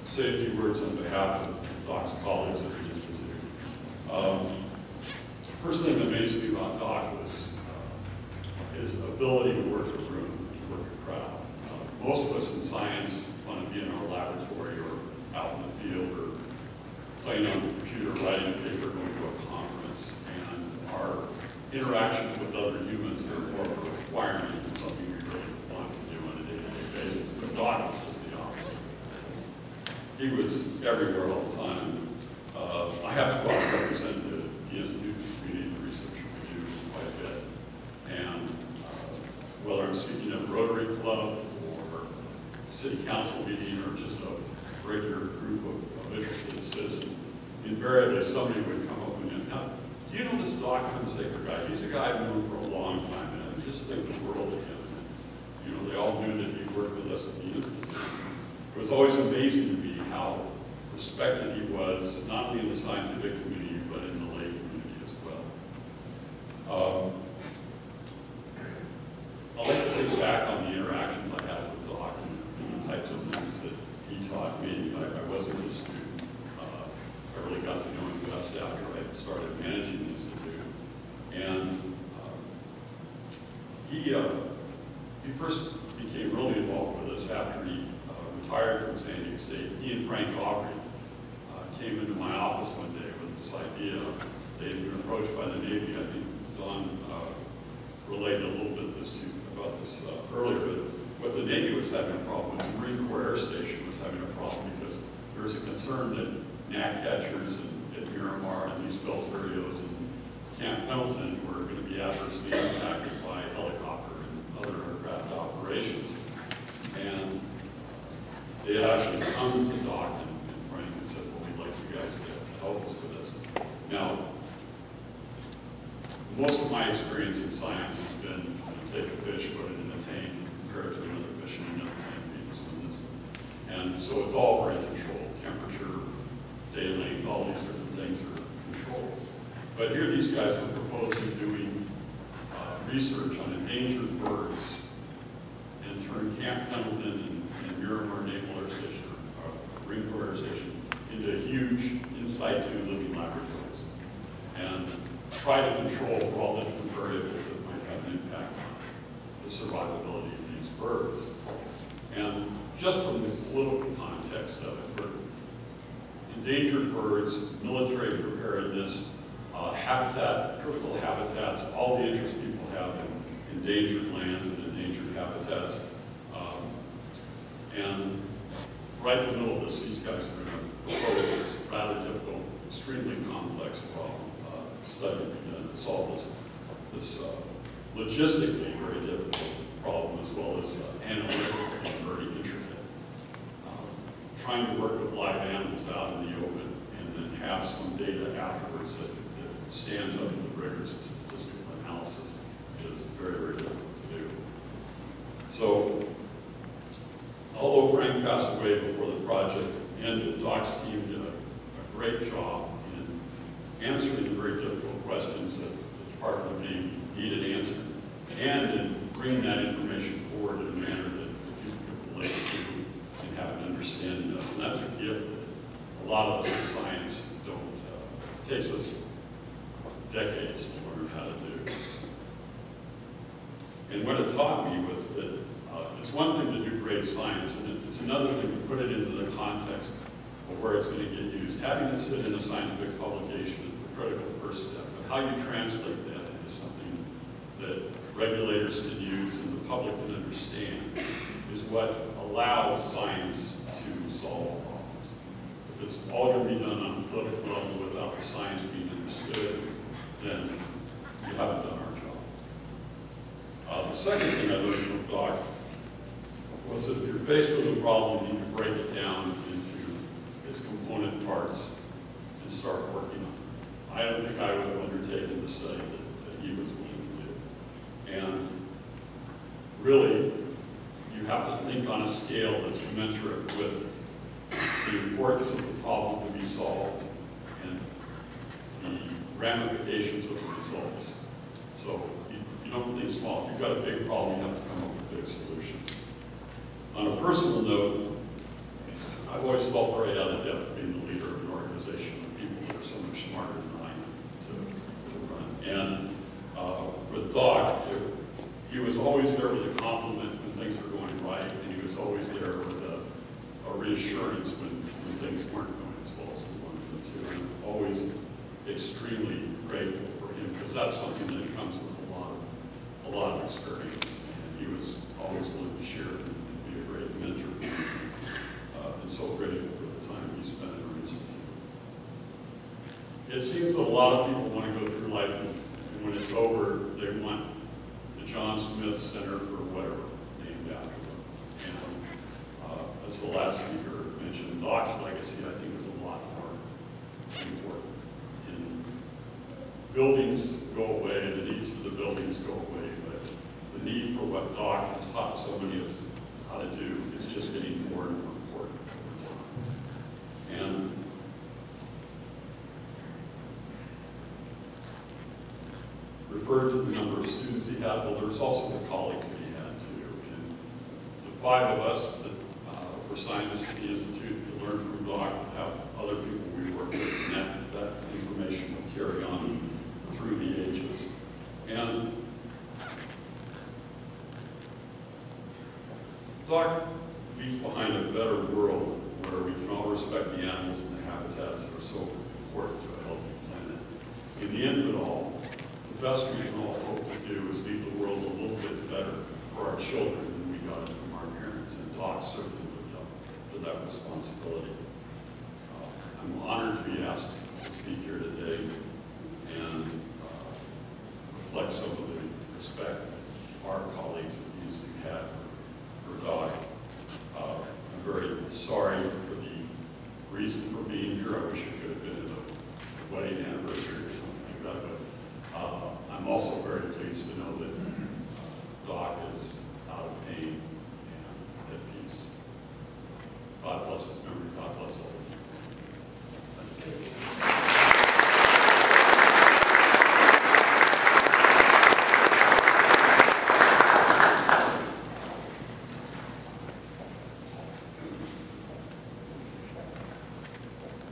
say a few words on behalf of Doc's colleagues at the Institute. First thing that amazed me about Doc was his ability to work a room, to work a crowd. Most of us in science want to be in our laboratory or out in the field or playing on the computer, writing a paper, going to a conference, and our interactions with other humans are more of a requirement than something we really want to do on a day-to-day basis. But Doc was just the opposite. He was everywhere all the time. I have to go out and represent the Institute community and the research we do quite a bit. And whether I'm speaking at a Rotary Club or city council meeting or just a regular group of interested citizens, invariably somebody would come up and now, do you know this Doc Hunsaker guy? He's a guy I've known for a long time, and I just think the world of him. And, you know, they all knew that he worked with us at the Institute. It was always amazing to me how respected he was, not only in the scientific community, but in the lay community as well. I'd like to think back on the interactions I had with Doc and the types of things that he taught me. I wasn't a student. I really got to know him best after I started managing the Institute. And he first became really involved with us after he retired from San Diego State. He and Frank Aubrey came into my office one day with this idea. They had been approached by the Navy. I think Don relayed a little bit about this earlier, but what the Navy was having a problem with, the Marine Corps Air Station was having a problem because there was a concern that gnatcatchers at Miramar and East Bells Rios and Camp Pendleton were going to be adversely impacted by helicopter and other aircraft operations. And they had actually come to Doc and Frank and said, well, we'd like you guys to my experience in science has been, you take a fish, put it in a tank, compare it to another fish in another tank, feed it swim this. And so it's all very controlled. Temperature, day length, all these different things are controlled. But here these guys were proposing doing research on endangered birds and turn Camp Pendleton and Miramar Naval Air Station, Marine Corps Air Station, into huge in-situ living laboratories and try to control for all the different variables that might have an impact on the survivability of these birds. And just from the political context of it, we're endangered birds, military preparedness, habitat, critical habitats, all the interest people have in endangered lands and endangered habitats. And right in the middle of this, these guys are going to propose this rather difficult, extremely complex problem, study to be done to solve this logistically very difficult problem, as well as analytically very intricate. Trying to work with live animals out in the open and then have some data afterwards that stands up to the rigors of statistical analysis is very, very difficult to do. So, although Frank passed away before the project ended, Doc's team did a great job in answering the very difficult questions that the Department of Navy needed answered, and in bringing that information forward in a manner that the people could relate to and have an understanding of. And that's a gift that a lot of us in science don't. It takes us decades to learn how to do. And what it taught me was that it's one thing to do great science, and it's another thing to put it into the context of where it's going to get used. Having it sit in a scientific publication is the critical first step, but how you translate that into something that regulators can use and the public can understand is what allows science to solve problems. If it's all going to be done on a political level without the science being understood, then we haven't done our job. The second thing I learned from Doc was that if you're faced with a problem, you need to break it down into its component parts and start working on it. I don't think I would have undertaken the study that he was willing to do. And really, you have to think on a scale that's commensurate with the importance of the problem to be solved and the ramifications of the results. So you don't think small. If you've got a big problem, you have to come up with big solutions. On a personal note, I've always felt very out of depth being the leader of an organization of people that are so much smarter than I am to run. And with Doc, he was always there with a compliment when things were going right, and he was always there with a reassurance when things weren't going as well as we wanted them to. And I'm always extremely grateful for him, because that's something that comes with a lot of experience. And he was always willing to share and be a great mentor. I'm so grateful for the time he spent at our institute. It seems that a lot of people want to go through life, and when it's over, they want the John Smith Center for whatever named after them. And as the last speaker mentioned, Doc's legacy, I think, is a lot more important. And buildings go away, the needs for the buildings go away, but the need for what Doc has taught so many of us how to do is just getting more and more important over time. And referred to the number of students he had, well, there's also the colleagues that he had too. And the five of us that were scientists at the Institute to learn from Doc have other people we work with, and that information will carry on through the ages. And Doc leaves behind a better world where we can all respect the animals and the habitats that are so important to a healthy planet. In the end of it all, the best we can all hope to do is leave the world a little bit better for our children than we got it from our parents, and Doc certainly lived up to that responsibility. I'm honored to be asked to speak here today and reflect some of the respect that our colleagues at the Institute had for Doc. I'm very sorry for the reason for being here. I wish it could have been at a wedding anniversary or something like that, but I'm also very pleased to know that Doc is out of pain and at peace. God bless his memory. God bless all of you.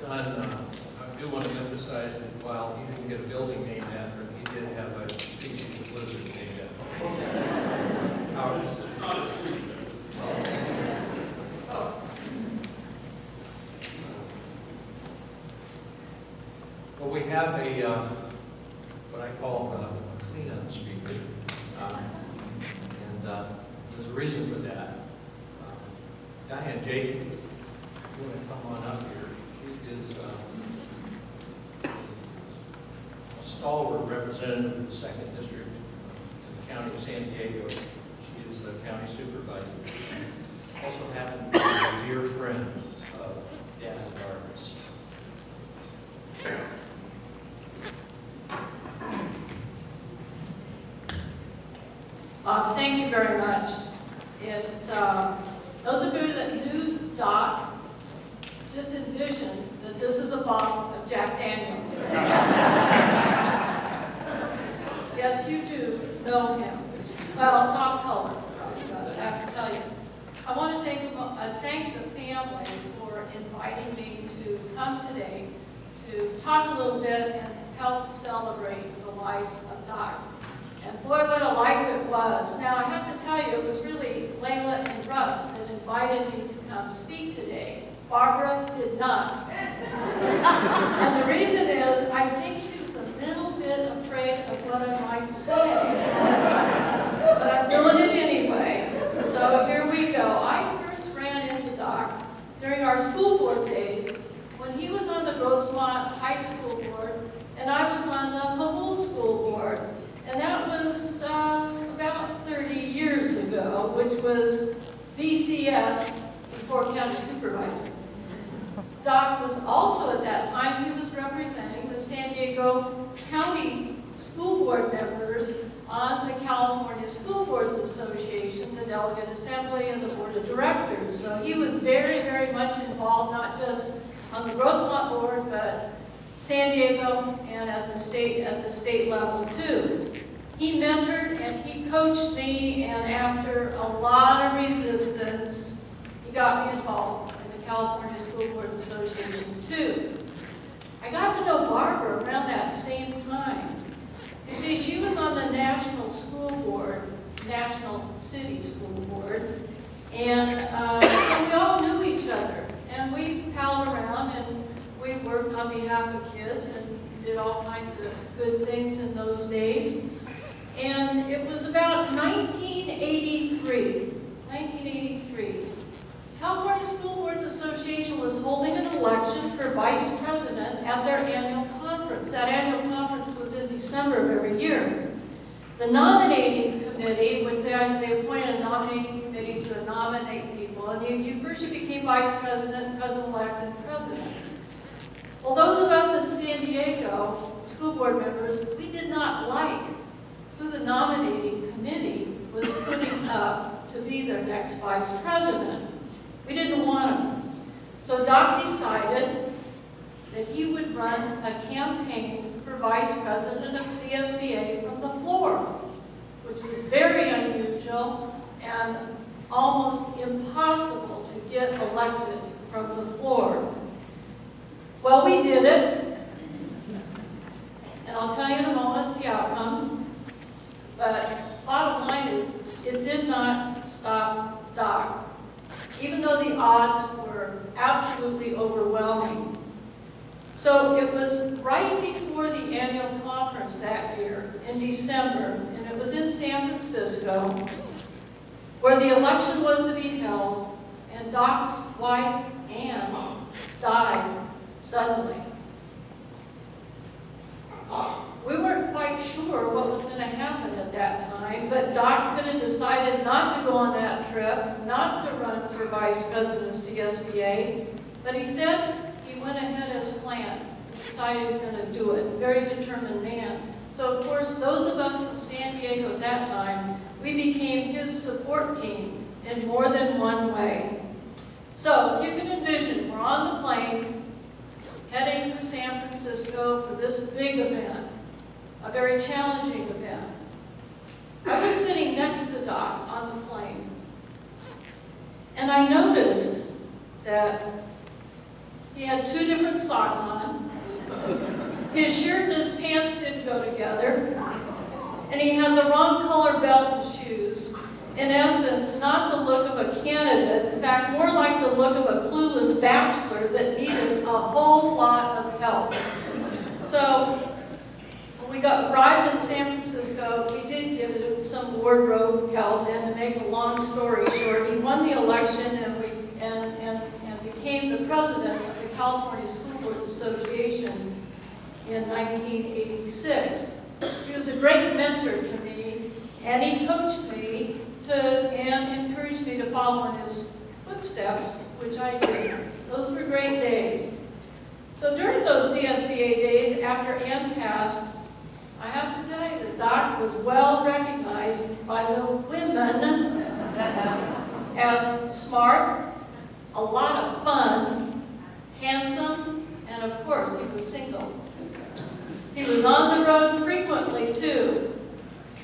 Don, I do want to emphasize that while he didn't get a building named after him, he did have a species of lizard named after him. Howard. It's not a sweet thing. Well, we have a, what I call a cleanup speaker. There's a reason for that. Diane Jacob, if you want to come on up here, she is a stalwart representative of the 2nd District in the County of San Diego. She is the county supervisor. Also happens to be a dear friend of Dan and Barbara's. Thank you very much. It's, those of you that knew Doc, just envision that this is a bottle of Jack Daniels. Yes, you do know him. Well, it's off color, I have to tell you. I want to thank the family for inviting me to come today to talk a little bit and help celebrate the life of Doc. And boy, what a life it was. Now, I have to tell you, it was really Layla and Russ that invited me to come speak today. Barbara did not. And the reason is, I think she was a little bit afraid of what I might say. But I'm doing it anyway. So here we go. I first ran into Doc during our school board days when he was on the Grossmont High School board and I was on the Humboldt School board. And that was about 30 years ago, which was VCS before county supervisor. Doc was also at that time, he was representing the San Diego County School Board members on the California School Boards Association, the Delegate Assembly, and the Board of Directors. So he was very, very much involved, not just on the Grossmont board, but San Diego and at the state level too. He mentored and he coached me, and after a lot of resistance, he got me involved in the California School Boards Association too. I got to know Barbara around that same time. You see, she was on the National School Board, National City School Board, and so we all knew each other, and we palled around and we worked on behalf of kids and did all kinds of good things in those days. And it was about 1983. California School Boards Association was holding an election for vice president at their annual conference. That annual conference was in December of every year. The nominating committee, which they appointed a nominating committee to nominate people, and you first became vice president, president-elect, and president. Well, those of us in San Diego, school board members, we did not like who the nominating committee was putting up to be their next vice president. We didn't want him. So Doc decided that he would run a campaign for vice president of CSBA from the floor, which was very unusual and almost impossible to get elected from the floor. Well, we did it, and I'll tell you in a moment the outcome, but bottom line is, it did not stop Doc, even though the odds were absolutely overwhelming. So it was right before the annual conference that year, in December, and it was in San Francisco, where the election was to be held, and Doc's wife, Ann, died suddenly. We weren't quite sure what was going to happen at that time, but Doc could have decided not to go on that trip, not to run for vice president of CSBA, but instead he went ahead as planned. He decided he was going to do it. Very determined man. So of course, those of us from San Diego at that time, we became his support team in more than one way. So if you can envision, we're on the plane, heading to San Francisco for this big event, a very challenging event. I was sitting next to Doc on the plane, and I noticed that he had 2 different socks on. His shirt and his pants didn't go together, and he had the wrong color belt and shoes. In essence, not the look of a candidate, in fact, more like the look of a clueless bachelor that needed a whole lot of help. So, when we arrived in San Francisco, we did give him some wardrobe help, and to make a long story short, he won the election and became the president of the California School Boards Association in 1986. He was a great mentor to me, and he coached me and encouraged me to follow in his footsteps, which I did. Those were great days. So during those CSBA days, after Ann passed, I have to tell you that Doc was well recognized by the women as smart, a lot of fun, handsome, and of course, he was single. He was on the road frequently, too,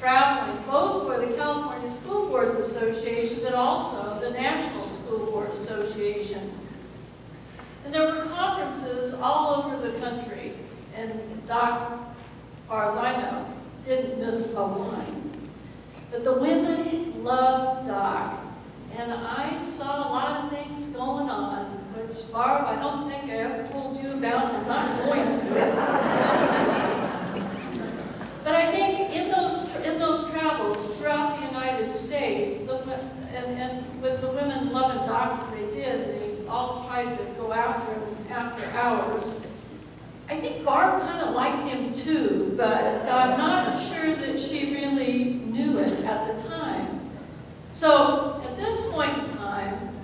traveling both for the California School Boards Association, but also the National School Board Association. And there were conferences all over the country, and Doc, as far as I know, didn't miss a one. But the women loved Doc, and I saw a lot of things going on, which, Barb, I don't think I ever told you about, and I'm not going to. But I think in those travels throughout the United States, and with the women loving Doc as they did, they all tried to go after him after hours. I think Barb kind of liked him too, but I'm not sure that she really knew it at the time. So at this point in time,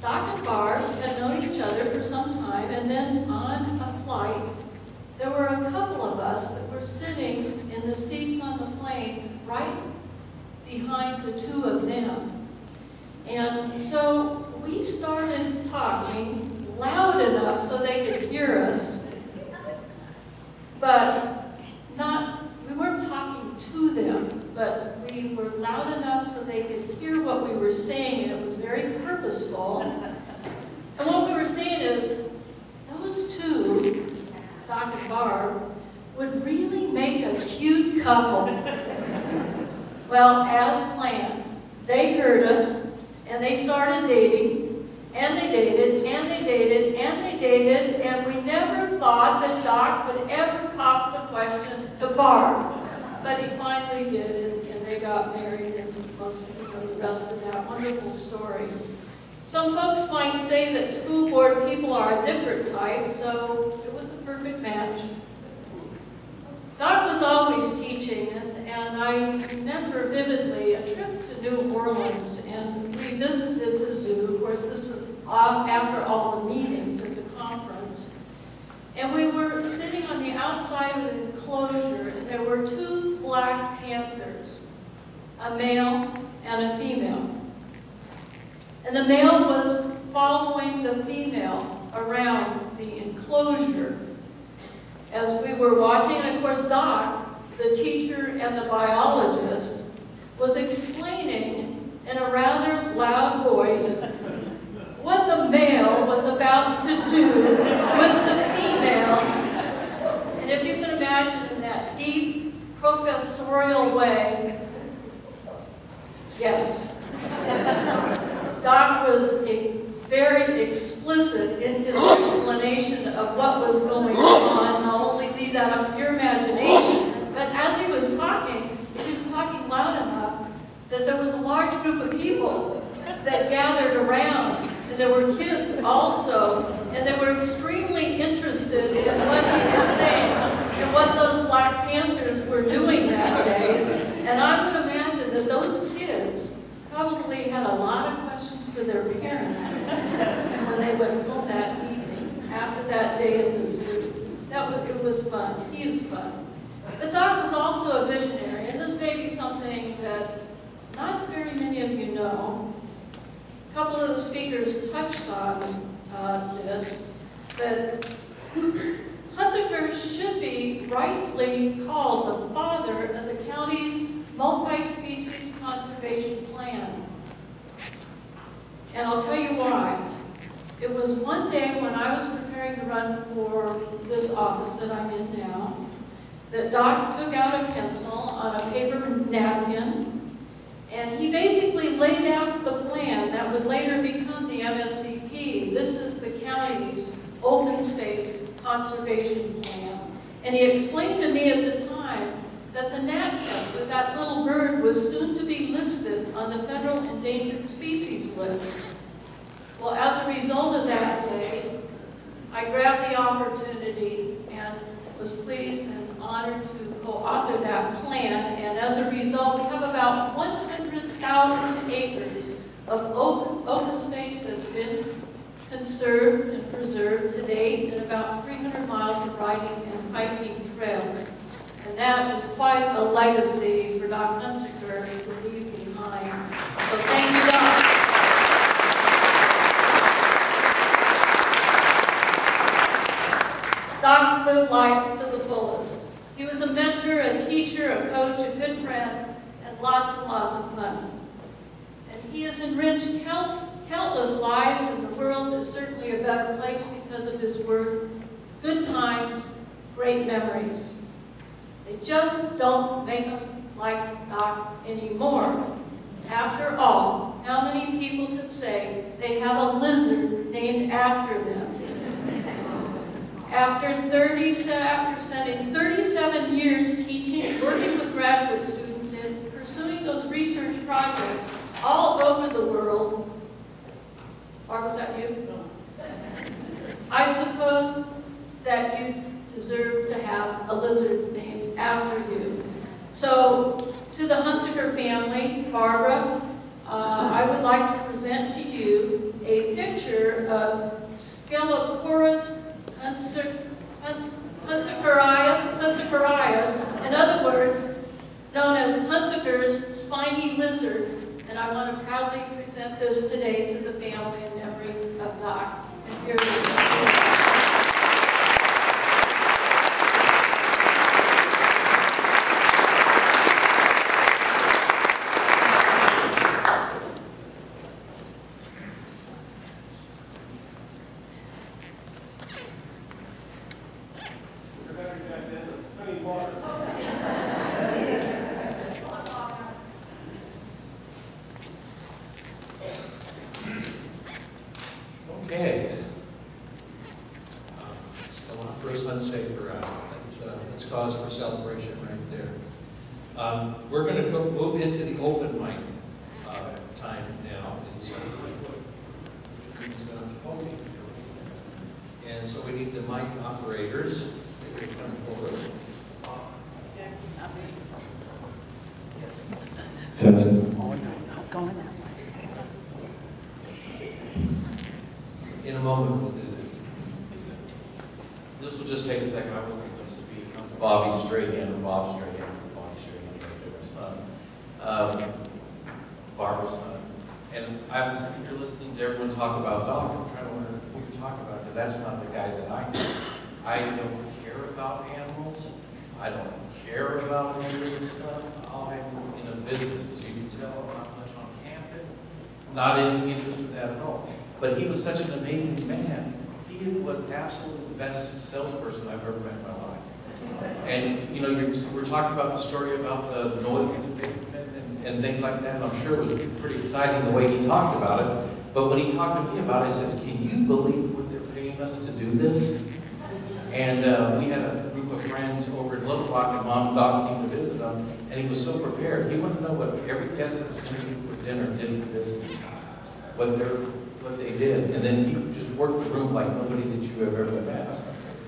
Doc and Barb had known each other for some time, and then on a flight, there were a couple of us that were sitting in the seats on the plane right behind the 2 of them. And so we started talking loud enough so they could hear us, but we weren't talking to them, but we were loud enough so they could hear what we were saying, and it was very purposeful. And what we were saying is, those 2, Doc and Barb, would really make a cute couple. Well, as planned, they heard us, and they started dating, and they dated, and they dated, and they dated, and we never thought that Doc would ever pop the question to Barb. But he finally did, and they got married, and most of you know the rest of that wonderful story. Some folks might say that school board people are a different type, so it was a perfect match. Doc was always teaching, and I remember vividly a trip to New Orleans, and we visited the zoo. Of course, this was after all the meetings at the conference. And we were sitting on the outside of an enclosure, and there were 2 black panthers, a male and a female. And the male was following the female around the enclosure as we were watching. And of course, Doc, the teacher and the biologist, was explaining in a rather loud voice what the male was about to do with the female. And if you can imagine, in that deep, professorial way, yes. Doc was very explicit in his explanation of what was going on, and I'll only leave that up to your imagination. But as he was talking loud enough that there was a large group of people that gathered around, and there were kids also, and they were extremely interested in what he was saying and what those Black Panthers were doing that day. And I would imagine that those kids probably had a lot of questions for their parents when they went home that evening after that day at the zoo. It was fun. He was fun. But Doc was also a visionary, and this may be something that not very many of you know. A couple of the speakers touched on this, that Hunsaker should be rightly called the father of the county's multi-species conservation plan. And I'll tell you why. It was one day when I was preparing to run for this office that I'm in now, that Doc took out a pencil on a paper napkin, and he basically laid out the plan that would later become the MSCP. This is the county's open space conservation plan. And he explained to me at the time that the gnatcatcher, that little bird, was soon to be listed on the federal endangered species list. Well, as a result of that day, I grabbed the opportunity and was pleased and honored to co-author that plan. And as a result, we have about 100,000 acres of open space that's been conserved and preserved to date, and about 300 miles of riding and hiking trails. And that is quite a legacy for Doc Hunsaker to leave behind. So thank you, Doc. Doc lived life to the fullest. He was a mentor, a teacher, a coach, a good friend, and lots of fun. And he has enriched countless lives, and the world is certainly a better place because of his work. Good times, great memories. They just don't make them like Doc anymore. After all, how many people could say they have a lizard named after them? After spending 37 years teaching, working with graduate students, and pursuing those research projects all over the world, Barb, was that you? I suppose that you deserve to have a lizard named after you. So, to the Hunsaker family, Barbara, I would like to present to you a picture of Sceloporus Hunsakerii, in other words, known as Hunsaker's spiny lizard. And I want to proudly present this today to the family in memory of Doc. And here it is. Okay. Still on first Hunsaker. That's cause for celebration right there. We're going to move into the open mic time now. And so we need the mic operators. They can come forward. Test. In a moment, we'll do this. This will just take a second. I wasn't going to speak. Bobby Strahan, or Bob Strahan, Bobby Strahan, my son. Barbara's son. And I was sitting here listening to everyone talk about Doc. I'm trying to wonder who you're talking about, because that's not the guy that I know. I don't care about animals. I don't care about any of this stuff. I'm in a business, as you can tell. I'm not much on campus. Not any interest in that at all. But he was such an amazing man. He was absolutely the best salesperson I've ever met in my life. And you know, we're talking about the story about the noise and things like that. And I'm sure it was pretty exciting the way he talked about it. But when he talked to me about it, he says, "Can you believe what they're paying us to do this?" And we had a group of friends over in Little Rock, and Mom and Doc came to visit him, and he was so prepared. He wanted to know what every guest that was going to do for dinner did for business, what they did, and then he just worked the room like nobody that you have ever met.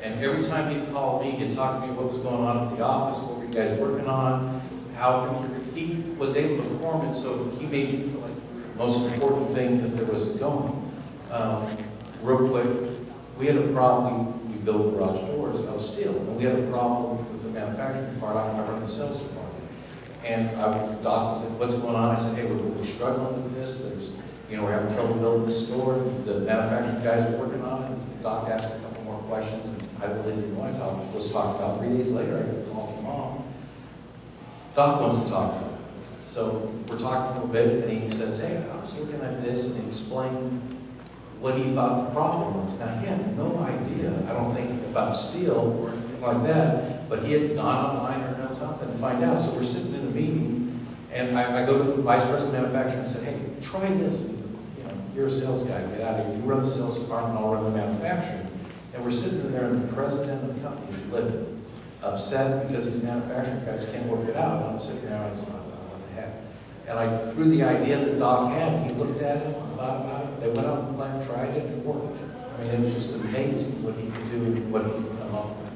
And every time he'd call me, he'd talk to me what was going on at the office, what were you guys working on, how things were. He was able to form it so he made you feel like the most important thing that there was going. Real quick, we had a problem. We build garage doors out of steel. And we had a problem with the manufacturing part. I run the sales department. And Doc was like, what's going on? I said, hey, we're struggling with this. We're having trouble building this store. The manufacturing guys are working on it. And Doc asked a couple more questions, and I really didn't want to talk. Let's talk about 3 days later. I get a call from Mom. Doc wants to talk to me. So we're talking a little bit, and he says, hey, I was looking at this, and he explained what he thought the problem was. Now, he had no idea, I don't think, about steel or anything like that, but he had gone online or done something to find out. So we're sitting in a meeting, and I go to the vice president of manufacturing and said, hey, try this. You're a sales guy, get out of here. You run the sales department, I'll run the manufacturing. And we're sitting there, and the president of the company is livid, upset because these manufacturing guys can't work it out. And I'm sitting there, and I just thought, what the heck? And I threw the idea that Doc had, he looked at it, thought about it, they went out and plant, tried it, and it worked. I mean, it was just amazing what he could do and what he could come up with.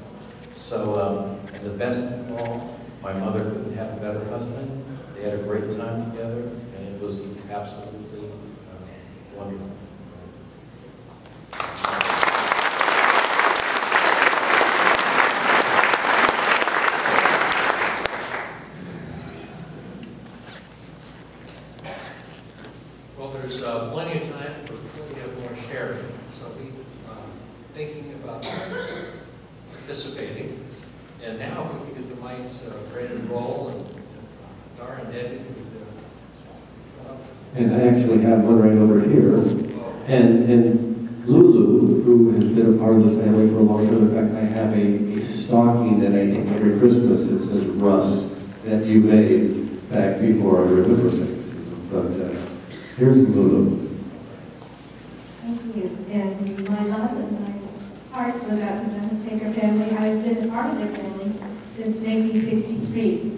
So, and the best thing of all, my mother couldn't have a better husband. They had a great time together, and it was absolutely wonderful. Well, there's plenty of time for plenty of more sharing. So we thinking about participating. And now, if we could get the mics ready to roll, and Dara and Eddie would and I actually have one right over here. And Lulu, who has been a part of the family for a long time, in fact, I have a stocking that I think every Christmas it says Russ that you made back before I remember things. But here's Lulu. Thank you. And my love and my heart goes out to the Hunsaker family. I've been a part of their family since 1963.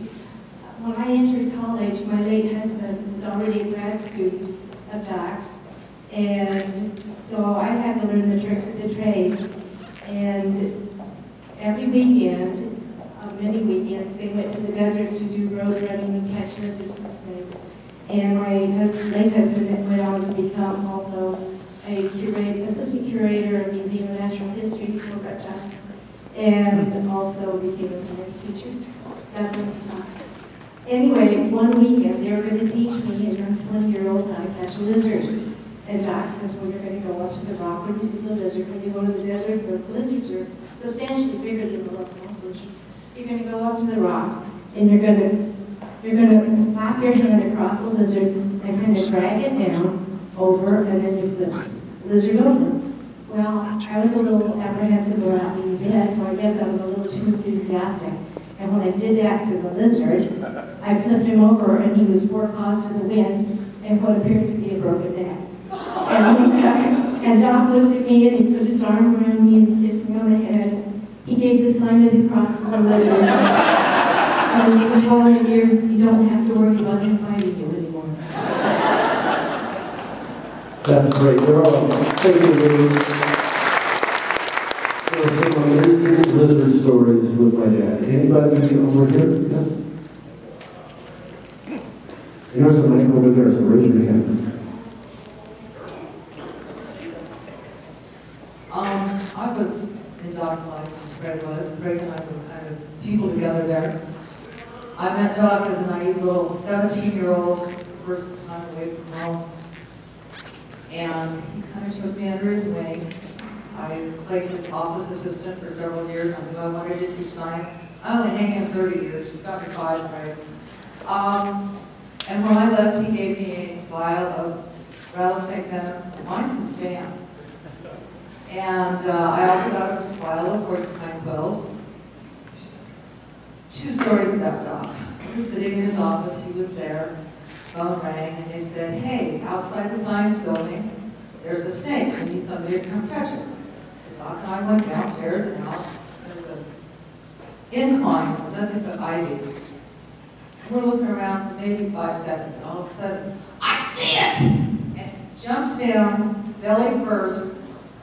When I entered college, my late husband was already a grad student of Doc's, and so I had to learn the tricks of the trade. And every weekend, many weekends, they went to the desert to do road running and catch lizards and snakes. And my late husband went on to become also a assistant curator of Museum of Natural History for Doc, and also became a science teacher. God bless you, Doc. Anyway, one weekend they were going to teach me, and I'm 20-year-old, how to catch a lizard. And Doc says, well, you're going to go up to the rock when you see the lizard. When you go to the desert, where the lizards are substantially bigger than the local lizards, you're going to go up to the rock, and you're going to slap your hand across the lizard and kind of drag it down over, and then you flip the lizard over. Well, I was a little apprehensive about being bit, so I guess I was a little too enthusiastic. And when I did that to the lizard, I flipped him over, and he was 4 paws to the wind, and what appeared to be a broken neck. And Doc looked at me, and he put his arm around me and kissed me on the head. He gave the sign of the cross to the lizard. And he said, well, you don't have to worry about him fighting you anymore. That's great. Thank you, Lulu. There are some amazing lizard stories with my dad. Anybody over here? Yeah. There's a mic over there, so raise your hands. I was in Doc's life, Greg was. Greg and I were kind of people together there. I met Doc as a naive little 17-year-old, first time away from home. And he kind of took me under his wing. I played his office assistant for several years. I knew I wanted to teach science. I only hang in 30 years. You've got me 5, right? And when I left, he gave me a vial of rattlesnake venom. Mine's from Sam. And I also got a vial of porcupine quills. 2 stories about Doc. I was sitting in his office. He was there. Phone rang, and they said, hey, outside the science building, there's a snake. We need somebody to come catch it. So Doc and I went downstairs and out. There's an incline with nothing but ivy. We're looking around for maybe 5 seconds, and all of a sudden, I see it! And jumps down, belly first,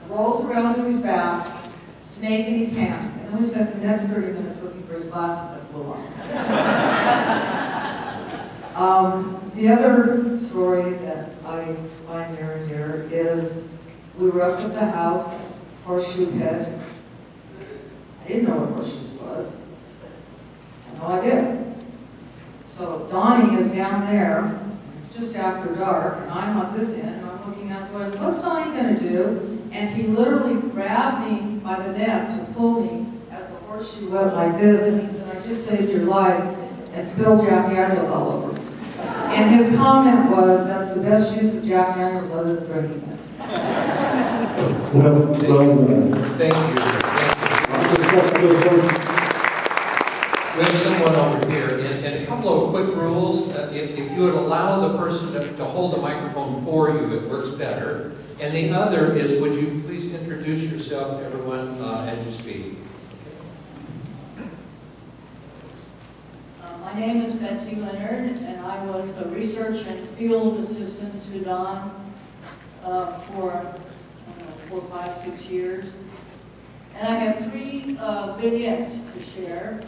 rolls around to his back, snake in his hands. And then we spent the next 30 minutes looking for his glasses that flew off. The other story that I find near and dear is we were up at the house, Horseshoe Pit, I didn't know what horseshoes was. I had no idea. So Donnie is down there, it's just after dark, and I'm at this end, and I'm looking out going, what's Donnie gonna do? And he literally grabbed me by the neck to pull me as the horseshoe went like this, and he said, I just saved your life, and spilled Jack Daniels all over. And his comment was, that's the best use of Jack Daniels other than drinking it. Well, Thank you. We have someone over here, and a couple of quick rules. If you would allow the person to hold the microphone for you, it works better. And the other is, would you please introduce yourself to everyone as you speak? My name is Betsy Leonard, and I was a research and field assistant to Don for 4, 5, 6 years. And I have 3 vignettes to share.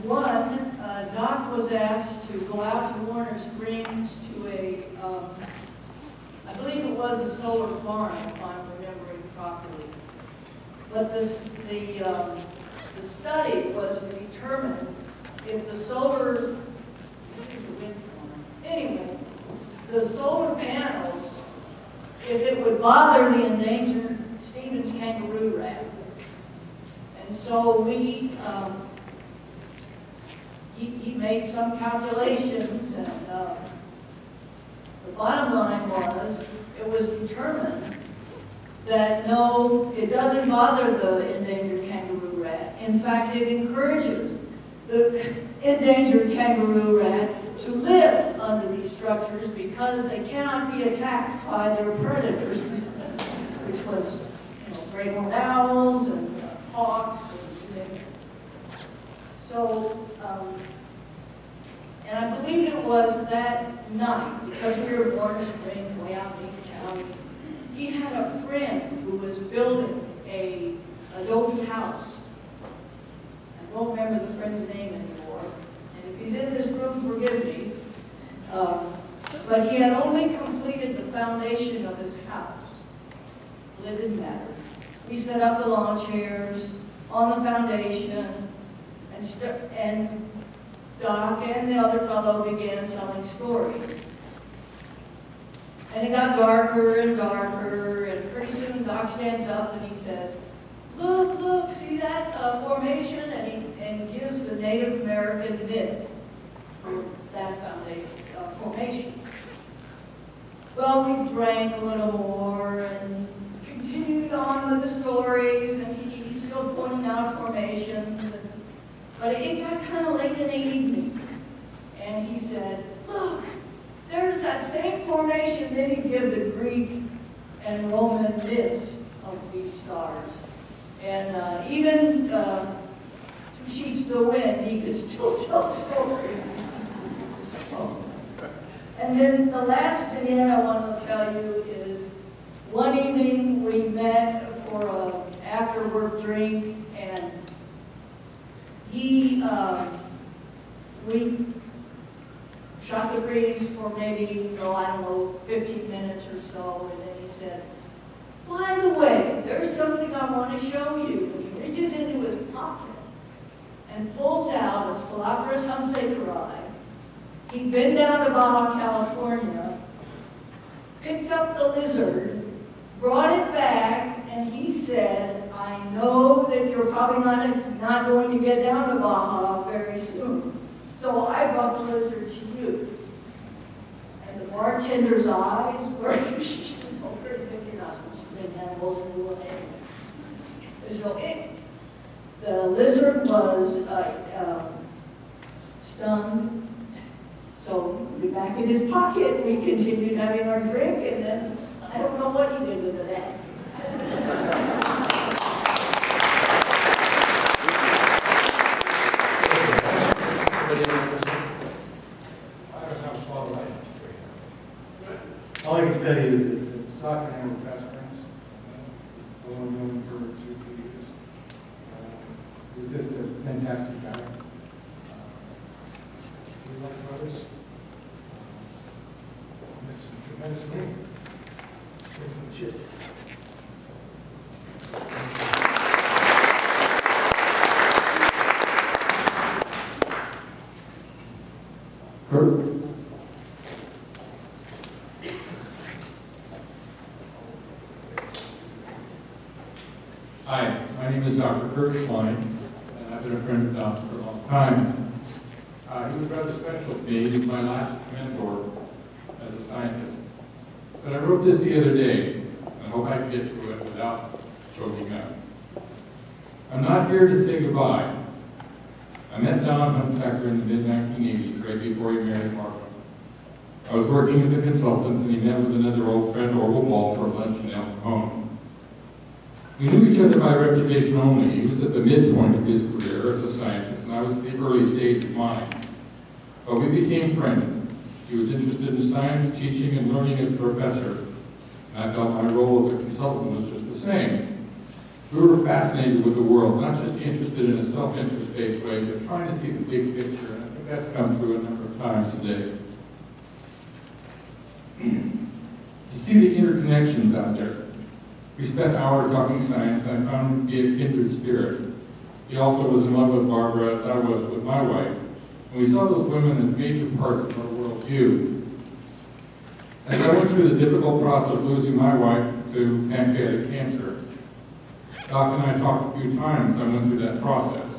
One, Doc was asked to go out to Warner Springs to a, I believe it was a solar farm, if I'm remembering properly. But the study was to determine if the solar, anyway, the solar panels, if it would bother the endangered Stevens kangaroo rat. And so he made some calculations, and the bottom line was, it was determined that no, it doesn't bother the endangered kangaroo rat. In fact, it encourages the endangered kangaroo rat to live under these structures because they cannot be attacked by their predators, which was, great horned owls and hawks. So, and I believe it was that night, because we were in Warner Springs, way out in East County, he had a friend who was building a adobe house. I don't remember the friend's name anymore, and if he's in this room, forgive me. But he had only completed the foundation of his house. Well, it didn't matter. We set up the lawn chairs on the foundation, and Doc and the other fellow began telling stories. And it got darker and darker, and pretty soon Doc stands up and he says, look, see that formation? And he gives the Native American myth for that formation. Well, we drank a little more and continued on with the stories, and he's still pointing out formations. But it got kind of late in the evening, and he said, look, there's that same formation. Then he'd give the Greek and Roman myths of these stars. And even Two Sheets to the Wind, he could still tell stories. And then the last vignette I want to tell you is, one evening we met for an after-work drink, and we shot the breeze for maybe, I don't know, 15 minutes or so, and then he said, by the way, there's something I want to show you. And he reaches into his pocket and pulls out a Scalopterus Hunsakeri. He'd been down to Baja California, picked up the lizard, brought it back, and he said, I know that you're probably not going to get down to Baja very soon, so I brought the lizard to you. And the bartender's eyes were pretty big enough, big animals in the world anyway. So the lizard was stunned. So we back in his pocket, we continued having our drink, and then I don't know what he did with it then. All I can tell you is that Doc and I were best friends. I've only known him for 2 years. He's just a fantastic guy. We like brothers. This is a tremendous thing. It's pretty much it. Dr. Kurt Klein, and I've been a friend of Don's for a long time. He was rather special to me. He was my last mentor as a scientist. But I wrote this the other day, and I hope I can get through it without choking up. I'm not here to say goodbye. I met Don Hunsaker in the mid-1980s, right before he married Martha. I was working as a consultant, and he met with another old friend, Orville Ball, for lunch in El Cajon. We knew each other by reputation only. He was at the midpoint of his career as a scientist, and I was at the early stage of mine. But we became friends. He was interested in science, teaching, and learning as a professor. And I felt my role as a consultant was just the same. We were fascinated with the world, not just interested in a self-interest-based way, but trying to see the big picture. And I think that's come through a number of times today. To see the interconnections out there. We spent hours talking science, and I found him to be a kindred spirit. He also was in love with Barbara, as I was with my wife. And we saw those women as major parts of our worldview. As I went through the difficult process of losing my wife to pancreatic cancer, Doc and I talked a few times. I went through that process.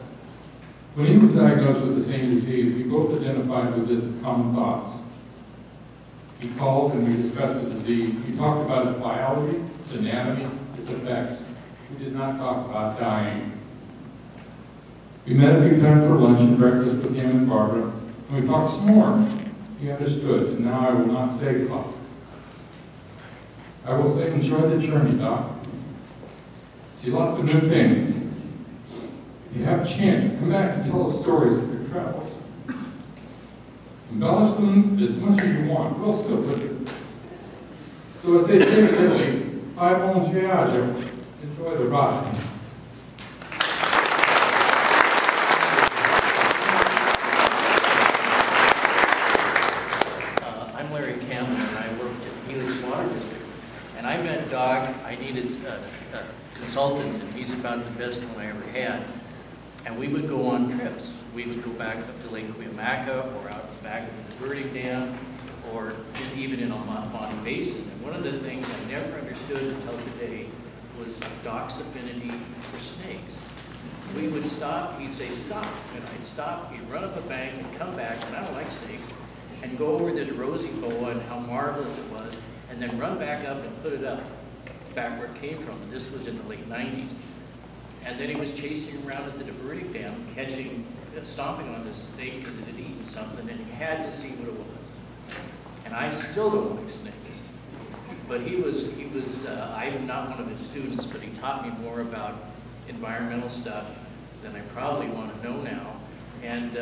When he was diagnosed with the same disease, we both identified with the common thoughts. He called and we discussed the disease. We talked about its biology, its anatomy, its effects. We did not talk about dying. We met a few times for lunch and breakfast with him and Barbara, and we talked some more. He understood, and now I will not say goodbye. I will say enjoy the journey, Doc. See lots of new things. If you have a chance, come back and tell us stories of your travels. Embellish them as much as you want. We'll still listen. So as they say in Italy, fai buon viaggio. Enjoy the ride. I'm Larry Campbell, and I worked at Helix Water District. And I met Doc. I needed a consultant, and he's about the best one I ever had. And we would go on trips. We would go back up to Lake Cuyamaca, or out back at the Diverting Dam, or even in Monty Basin. And one of the things I never understood until today was Doc's affinity for snakes. We would stop, he'd say stop, and I'd stop, he'd run up a bank and come back, and I don't like snakes, and go over this rosy boa and how marvelous it was, and then run back up and put it up, back where it came from. And this was in the late 90s. And then he was chasing around at the Diverting Dam, catching, stomping on this snake because it had eaten something, and he had to see what it was. And I still don't like snakes. But I'm not one of his students, but he taught me more about environmental stuff than I probably want to know now. And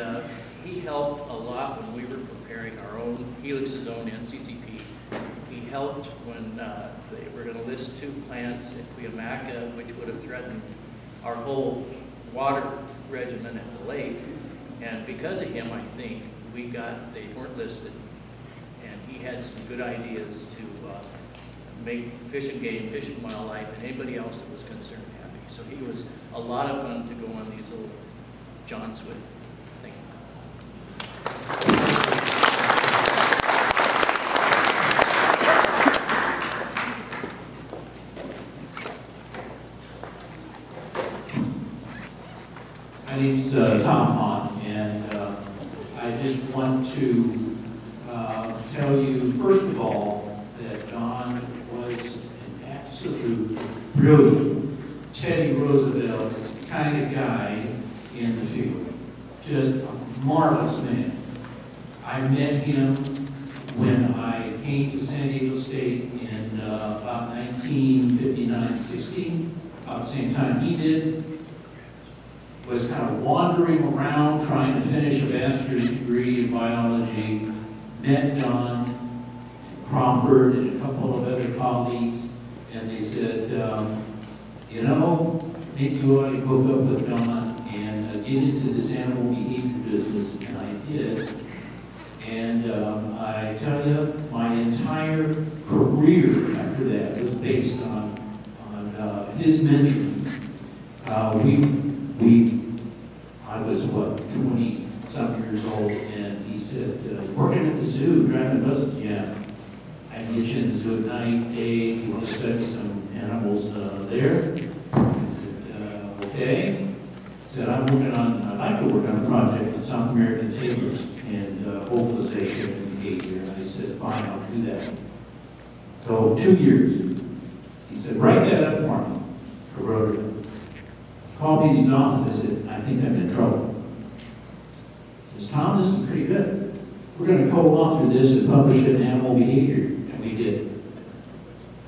he helped a lot when we were preparing our own, Helix's own NCCP. He helped when they were going to list 2 plants at Cuyamaca, which would have threatened our whole water regimen at the lake. And because of him, I think, they weren't listed. And he had some good ideas to make Fish and Game, Fish and Wildlife, and anybody else that was concerned happy. So he was a lot of fun to go on these little jaunts with. Thank you. My name's Tom Hahn, and I just want to tell you, first of all, that Don was an absolute brilliant Teddy Roosevelt kind of guy in the field. Just a marvelous man. I met him when I came to San Diego State in about 1959-60, about the same time he did. Was kind of wandering around trying to finish a bachelor's degree in biology, met Don, Crawford, and a couple of other colleagues, and they said, you know, I think you ought to hook up with Don and get into this animal behavior business, and I did. And I tell you, my entire career after that was based on his mentoring. I was, 20-some years old, and he said, working at the zoo, driving buses? Yeah. I can get you in the zoo at night, day, you want to study some animals there? I said, okay. said, I'd like to work on a project with South American sailors and mobilization and behavior. And I said, fine, I'll do that. So 2 years. He said, write that up for me. I wrote it up. Called me in his office. I said, I think I'm in trouble. He says, Tom, this is pretty good. We're going to co-author this and publish it in Animal Behavior. And we did.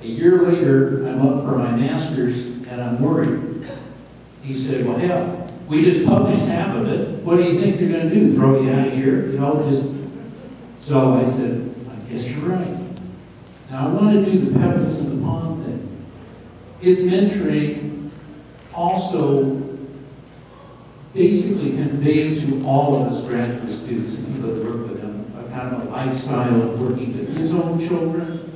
A year later, I'm up for my master's and I'm worried. He said, well, hell, we just published half of it. What do you think they're going to do? Throw you out of here? You know, just... So I said, I guess you're right. Now, I want to do the pebbles in the pond thing. His mentoring also basically conveyed to all of us graduate students and people that work with him a kind of a lifestyle of working with his own children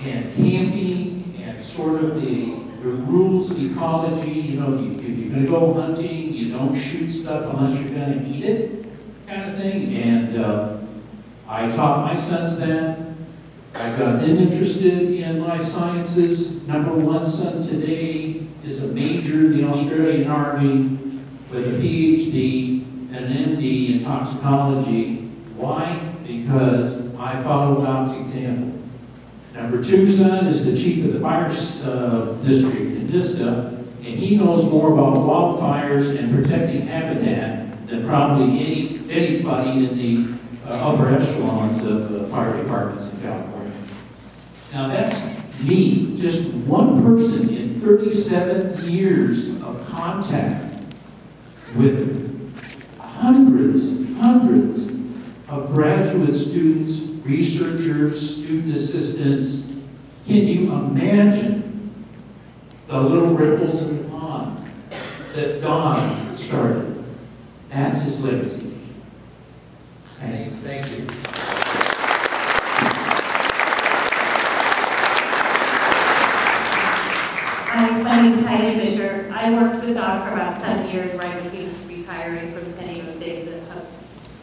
and camping and sort of the rules of ecology. You know, if you're going to go hunting, you don't shoot stuff unless you're going to eat it, kind of thing. And I taught my sons that. I got them interested in life sciences. Number one son today is a major in the Australian Army with a PhD and an MD in toxicology. Why? Because I followed Doc's example. Number two son is the chief of the fire district in Vista, and he knows more about wildfires and protecting habitat than probably anybody in the upper echelons of fire departments in California. Now that's me, just one person in 37 years of contact with hundreds of graduate students, researchers, student assistants. Can you imagine the little ripples in the pond that Don started? That's his legacy. Thank you. My name is Heidi Fisher. I worked with Doc for about 7 years right when he was retiring from San Diego State to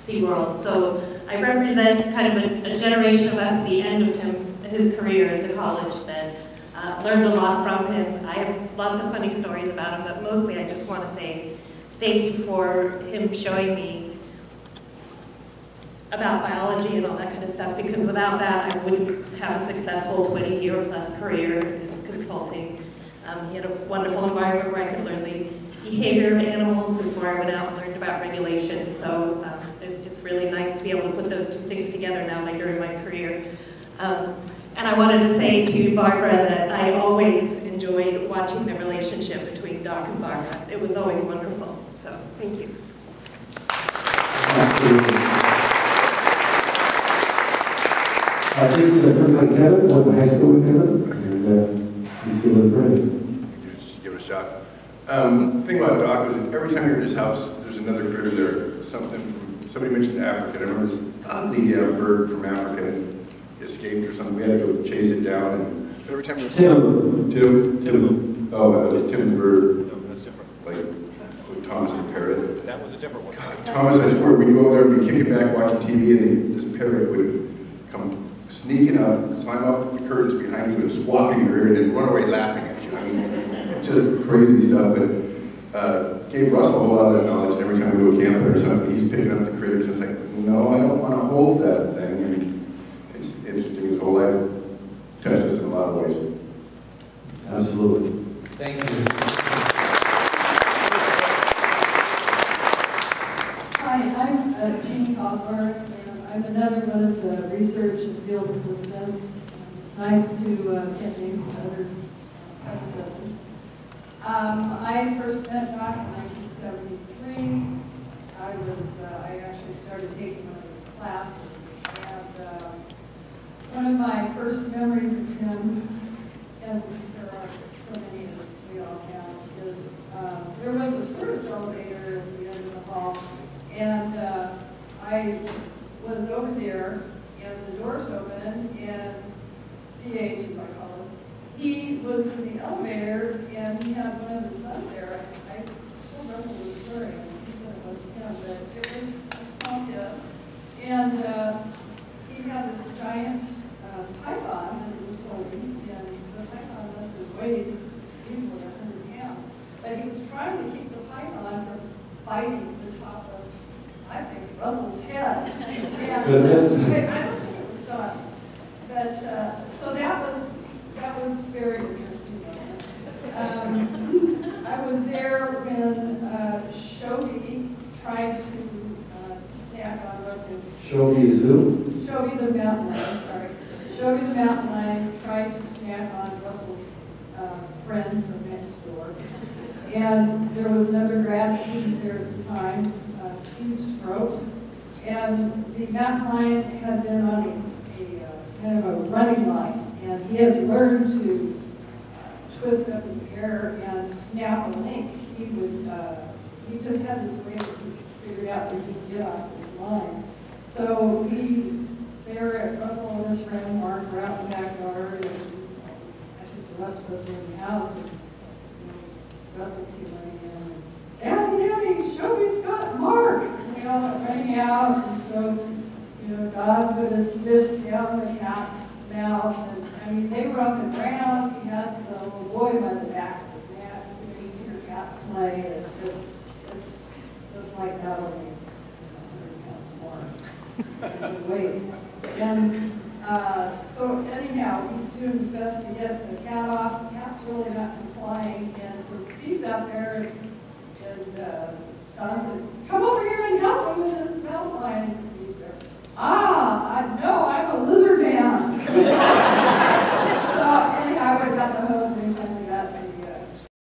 SeaWorld. So I represent kind of a generation of us at the end of his career at the college that learned a lot from him. I have lots of funny stories about him, but mostly I just want to say thank you for him showing me about biology and all that kind of stuff, because without that I wouldn't have a successful 20-year-plus career in consulting. He had a wonderful environment where I could learn the behavior of animals before I went out and learned about regulations. So it's really nice to be able to put those two things together now later in my career. And I wanted to say to Barbara that I always enjoyed watching the relationship between Doc and Barbara. It was always wonderful. So thank you. This is a friend like Kevin, went to high school with Kevin, and he's feeling great. Just give it a shot. The thing about Doc is every time you're at his house, there's another critter there. Somebody mentioned Africa. I remember this ugly bird from Africa and escaped or something. We had to go chase it down. And every time we Tim. Oh, it was Tim the bird. No, that's different. Like with Thomas the parrot. That was a different one. God, Thomas, I swear, when you go over there and be kicking back watching TV, and this parrot would come sneaking up, climb up the curtains behind you and squawk in your ear and then run away laughing at you. I mean, just crazy stuff. But gave Russell a whole lot of that knowledge. And every time we go camping or something, he's picking up the critters. It's like, no, I don't want to hold that thing. And it's interesting. His whole life touched us in a lot of ways. Absolutely. Thank you. Hi, I'm Jeannie Hogler, and I'm another one of the research and field assistants. It's nice to get names of other predecessors. I first met Doc in 1973. I actually started taking one of his classes, and one of my first memories of him, and there are so many as we all have, is there was a service elevator at the end of the hall, and I was over there, and the doors opened, and DH, as I call him, he was in the elevator, and he had one of his sons there. I told Russell the story, and he said it wasn't him, but it was a small kid, and he had this giant python that he was holding, and the python must have weighed easily 100 pounds, but he was trying to keep the python biting the top of, I think, Russell's head. And I don't think it was done. But, so that was very interesting. I was there when Shobi tried to snack on Russell's. Shobi is who? Shobi the mountain lion, sorry. Shobi the mountain lion tried to snack on Russell's friend from next door. And there was another grad student there at the time, Steve Stropes. And the mountain lion had been on a kind of a running line. And he had learned to twist up in the air and snap a link. He just had this way that he figured out that he could get off this line. So Russell and his friend Mark were out in the backyard, and I think the rest of us were in the house, and Russell came running in, and Daddy, Shobi's got Mark! And we all went running out, and so, Don put his fist down the cat's mouth, and I mean, they were up and round. He had the little boy by the back of his neck. You see your cats play, it's just like that, only it's 100 pounds more weight. And so anyhow, he's doing his best to get the cat off. The cat's really not complying, and so Steve's out there, and Don said, "Come over here and help him with this mountain lion." And Steve's there.